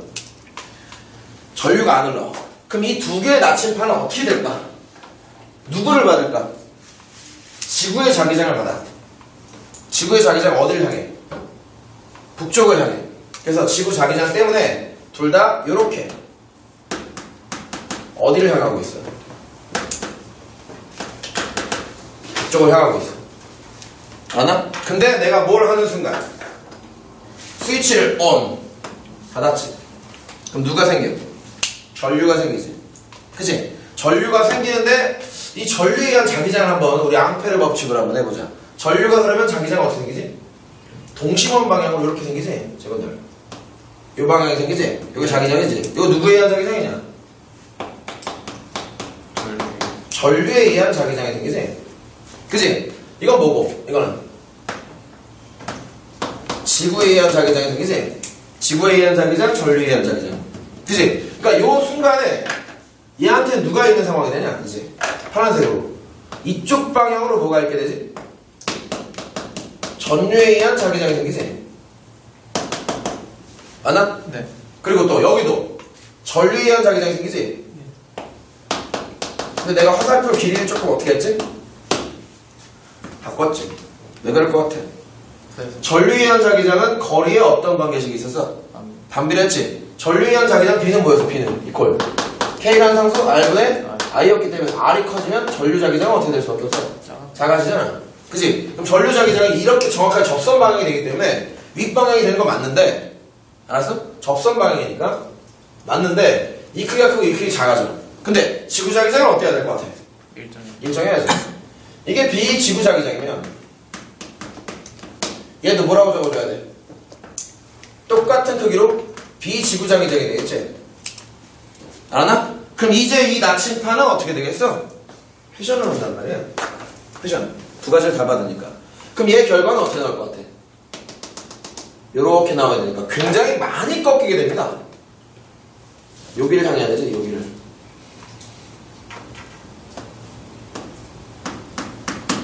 전류가 안 흘러. 그럼 이 두 개의 나침판은 어떻게 될까? 누구를 받을까? 지구의 자기장을 받아. 지구의 자기장 어디를 향해? 북쪽을 향해. 그래서 지구 자기장 때문에 둘 다 요렇게 어디를 향하고 있어? 북쪽을 향하고 있어. 알았나? 근데 내가 뭘 하는 순간 스위치를 ON 닫았지. 그럼 누가 생겨? 전류가 생기지. 그치? 전류가 생기는데 이 전류에 의한 자기장을 한번 우리 앙페르 법칙으로 한번 해보자. 전류가 그러면 자기장은 어떻게 생기지? 동심원 방향으로 이렇게 생기지? 제건들 요 방향이 생기지? 요게 자기장이지? 이거 누구에 의한 자기장이냐? 전류에 의한 자기장이 생기지? 그치? 이건 뭐고? 이거는 지구에 의한 자기장이 생기지? 지구에 의한 자기장, 전류에 의한 자기장. 그치? 그러니까 요 순간에 얘한테 누가 있는 상황이 되냐? 이제 파란색으로 이쪽 방향으로 뭐가 있게 되지? 전류에 의한 자기장이 생기지? 맞나? 네. 그리고 또 여기도 전류에 의한 자기장이 생기지? 근데 내가 화살표 길이를 조금 어떻게 했지? 바꿨지? 왜 그럴 것 같아? 전류에 의한 자기장은 거리에 어떤 관계식이 있어서 반비례했지? 전류에 의한 자기장 B는 뭐였어? B는 이퀄 K라는 상수 R분의 I였기 때문에 R이 커지면 전류 자기장은 어떻게 될 수밖에 없어? 작아지잖아. 그치? 그럼 전류 자기장이 이렇게 정확하게 접선 방향이 되기 때문에 윗방향이 되는 건 맞는데 알았어? 접선 방향이니까 맞는데 이 크기가 크고 이 크기 작아져. 근데 지구 자기장은 어떻게 해야 될 것 같아? 일정해야지. 이게 비지구 자기장이면 얘도 뭐라고 적어줘야 돼? 똑같은 크기로 비지구 자기장이 되겠지? 알았나? 그럼 이제 이 나침판은 어떻게 되겠어? 회전을 한단 말이야. 회전. 두 가지를 다 받으니까. 그럼 얘 결과는 어떻게 나올 것 같아? 요렇게 나와야 되니까 굉장히 많이 꺾이게 됩니다. 여기를 향해야 되지, 여기를.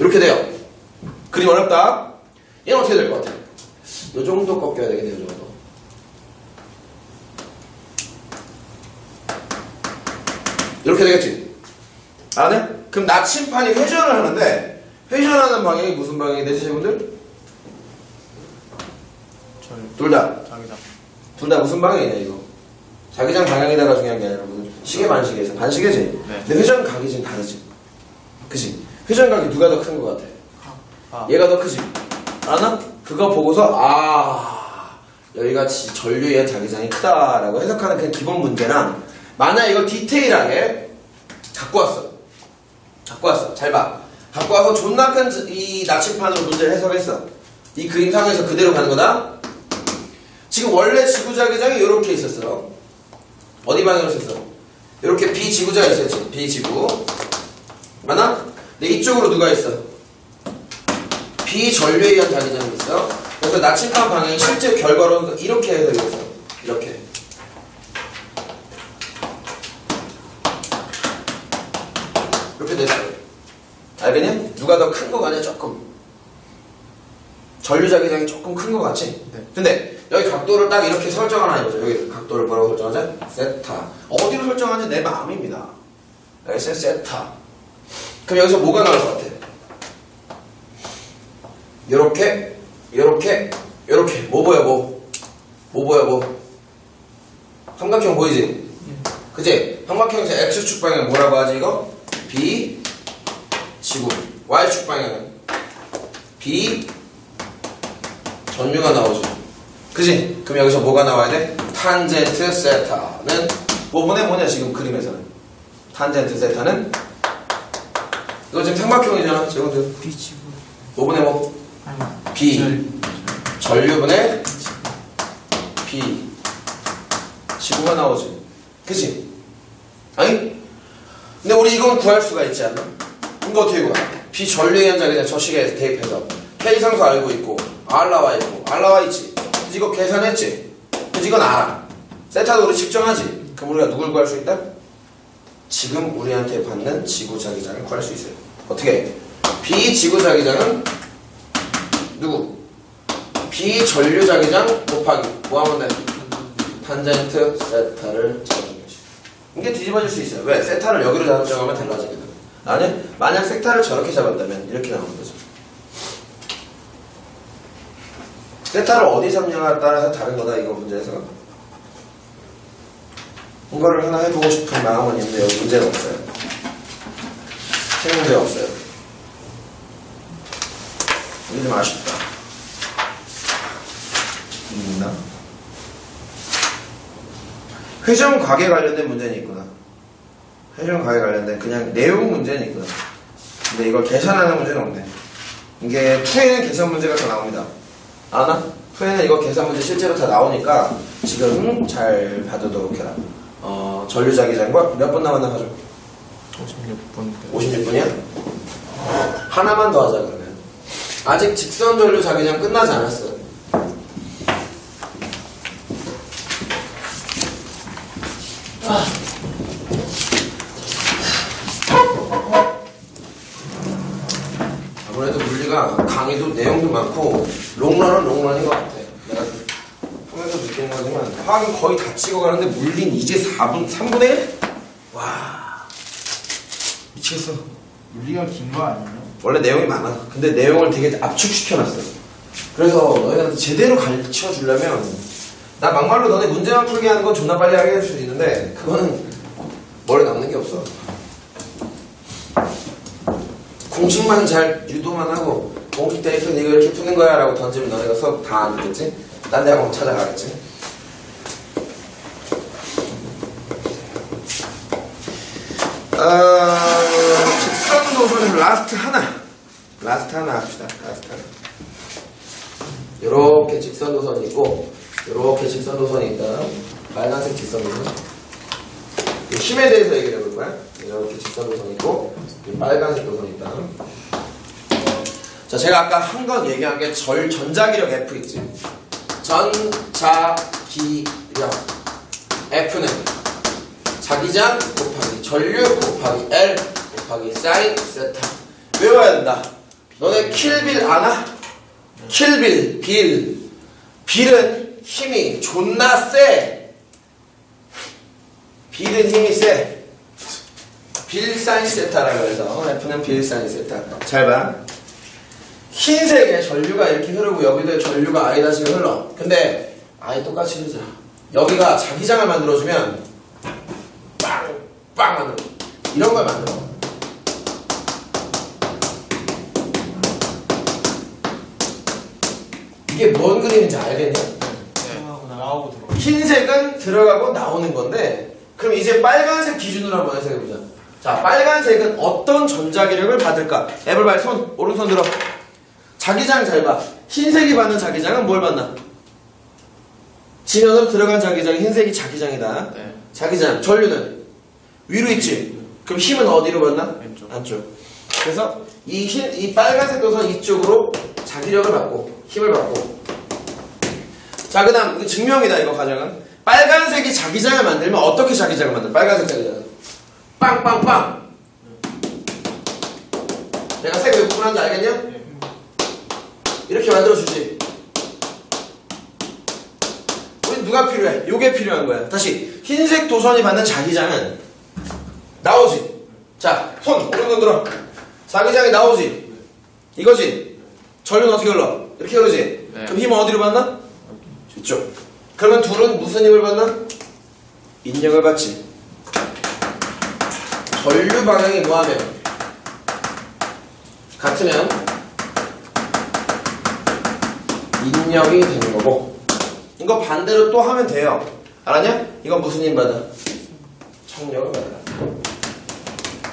이렇게 돼요. 그림 어렵다. 얘는 어떻게 될 것 같아? 요 정도 꺾여야 되겠네요, 요 정도. 이렇게 되겠지? 아네? 그럼 나침판이 회전을 하는데 회전하는 방향이 무슨 방향이 되지, 여러분들? 둘 다. 자기장. 둘 다 무슨 방향이냐, 이거? 자기장 방향이다가 중요한 게 아니라 무슨 시계 반시계에서 반시계지? 네. 근데 회전 각이 지금 다르지? 그치? 회전 각이 누가 더 큰 것 같아? 얘가 더 크지? 알았나? 그거 보고서 여기가 전류에 의한 자기장이 크다라고 해석하는 그냥 기본 문제랑 만약 이걸 디테일하게 갖고 왔어. 잘 봐. 갖고 와서 존나 큰 이 나침판으로 문제를 해석했어. 이 그림상에서 그대로 가는 거다. 지금 원래 지구자기장이 이렇게 있었어. 어디 방향으로 있었어? 이렇게 비지구자가 있었지. 비지구. 맞나? 근데 이쪽으로 누가 있어? 비전류에 의한 자기장이 있어. 그래서 나침판 방향이 실제 결과로는 이렇게 해석이 됐어. 이렇게. 이렇게 됐어. 알겠니? 누가 더 큰 거 같냐? 조금. 전류 자기장이 조금 큰 거 같지? 네. 근데 여기 각도를 딱 이렇게 설정을 하는 거죠. 여기 각도를 뭐라고 설정하자? 세타. 어디로 설정하는지 내 마음입니다. 여기서 세타. 그럼 여기서 뭐가 나올 것 같아? 요렇게, 요렇게, 요렇게. 뭐 보여, 뭐? 뭐 보여, 뭐? 삼각형 보이지? 그치? 삼각형에서 X축 방향 뭐라고 하지, 이거? B, 지구. Y축 방향은? B, 전류가 나오죠. 그치? 그럼 여기서 뭐가 나와야 돼? 탄젠트 세타는 뭐냐 지금 그림에서는 탄젠트 세타는 이거 지금 삼각형이잖아 지금들 비치고. 5분의 뭐? B 전류분의 B 지구가 나오지. 그치? 아니? 근데 우리 이건 구할 수가 있지 않나? 이거 어떻게 구해? 비전류의 현자 그냥 저 식에 대입해서 K 상수 알고 있고 R 나와 있고 R 나와 있지. 그래서 이거 계산했지. 그래서 이건 알아. 세타도 우리 측정하지. 그럼 우리가 누굴 구할 수 있다? 지금 우리한테 받는 지구자기장을 구할 수 있어요. 어떻게? 비지구자기장은 누구? 비전류자기장 곱하기 뭐 하면 돼? 탄젠트 세타를 잡아준 거지. 이게 뒤집어질 수 있어요. 왜? 세타를 여기로 잡으면 달라지거든. 아니, 만약 세타를 저렇게 잡았다면 이렇게 나오는 거죠. 세타를 어디 잡냐에 따라서 다른 거다, 이거 문제에서. 이거를 하나 해보고 싶은 마음은 있는데 여기 문제는 없어요. 세 문제 없어요. 이게 좀 아쉽다. 있나? 회전 과계 관련된 문제는 있구나. 회전 과계 관련된 그냥 내용 문제는 있구나. 근데 이걸 계산하는 문제는 없네. 이게 2에는 계산 문제가 다 나옵니다. 아나? 2에는 이거 계산 문제 실제로 다 나오니까 지금 잘 봐두도록 해라. 전류자기장과 몇 번 남았나 가죠? 56분. 56분이야? 하나만 더 하자 그러면. 아직 직선 전류자기장 끝나지 않았어. 아무래도 물리가 강의도 내용도 많고 롱런은 롱런인 것 같아. 내가 하면서 느끼는 거지만 화학은 거의 다 찍어가는데 물리는 이제 3분의 1? 와 미치겠어. 물리가 긴 거 아니에요? 원래 내용이 많아. 근데 내용을 되게 압축시켜놨어. 그래서 너희한테 제대로 가르쳐 주려면 나 막말로 너네 문제만 풀게 하는 건 존나 빨리 하게 할 수 있는데 그거는 머리에 남는 게 없어. 공식만 잘 유도만 하고 공식 대입은 이거 이렇게 푸는 거야 라고 던지면 너네가 수업 다 안 듣겠지? 딴 데 한번 찾아가겠지? 직선 노선에서 라스트 하나 합시다. 라스트 하나. 요렇게 직선 노선이 있고 요렇게 직선 노선이 있다. 빨간색 직선 노선. 힘에 대해서 얘기를 해볼 거야. 이렇게 직선 노선이 있고 빨간색 노선이 있다. 자, 제가 아까 한 건 얘기한 게 전자기력 F 있지. 전자기력 F는 자기장 곱하기 전류 곱하기 L 곱하기 사인 세타. 외워야 된다. 너네 킬빌 아나? 킬빌, 빌은 힘이 존나 세. 빌은 힘이 세. 빌 사인 세타라고 해서 F는 빌 사인 세타. 잘 봐. 흰색에 전류가 이렇게 흐르고 여기도 전류가 I-가 흘러. 근데 I 똑같이 흐르잖아. 여기가 자기장을 만들어주면 빵 만들어. 이런 걸 만들어. 이게 뭔 그림인지 알겠냐? 나오고 들어가. 흰색은 들어가고 나오는 건데 그럼 이제 빨간색 기준으로 한번 해석해보자. 자, 빨간색은 어떤 전자기력을 받을까? 애벌발 손, 오른손 들어. 자기장 잘 봐. 흰색이 받는 자기장은 뭘 받나? 진연으로 들어간 자기장이 흰색이 자기장이다. 네. 자기장, 전류는 위로 있지? 그럼 힘은 어디로 받나? 왼쪽. 안쪽. 그래서 이 빨간색 도선 이쪽으로 자기력을 받고 힘을 받고. 자, 그 다음 증명이다. 이거 과정은 빨간색이 자기장을 만들면 어떻게 자기장을 만들어? 빨간색 자기장은 빵빵빵. 내가 색 왜 구분하는지 알겠냐? 이렇게 만들어주지. 우리 누가 필요해? 요게 필요한 거야. 다시 흰색 도선이 받는 자기장은 나오지. 자, 손 오른손 들어. 자기장이 나오지. 이거지. 전류는 어떻게 흘러? 이렇게 흐르지. 네. 그럼 힘은 어디로 받나? 이쪽. 그러면 둘은 무슨 힘을 받나? 인력을 받지. 전류 방향이 뭐하면 같으면 인력이 되는 거고. 이거 반대로 또 하면 돼요. 알았냐? 이건 무슨 힘 받아? 청력을 받아라.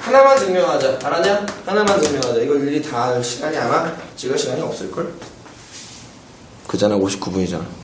하나만 증명하자. 알았냐? 하나만 증명하자. 이걸 일일이 다 할 시간이 아마 찍을 시간이 없을걸? 그자는 59분이잖아.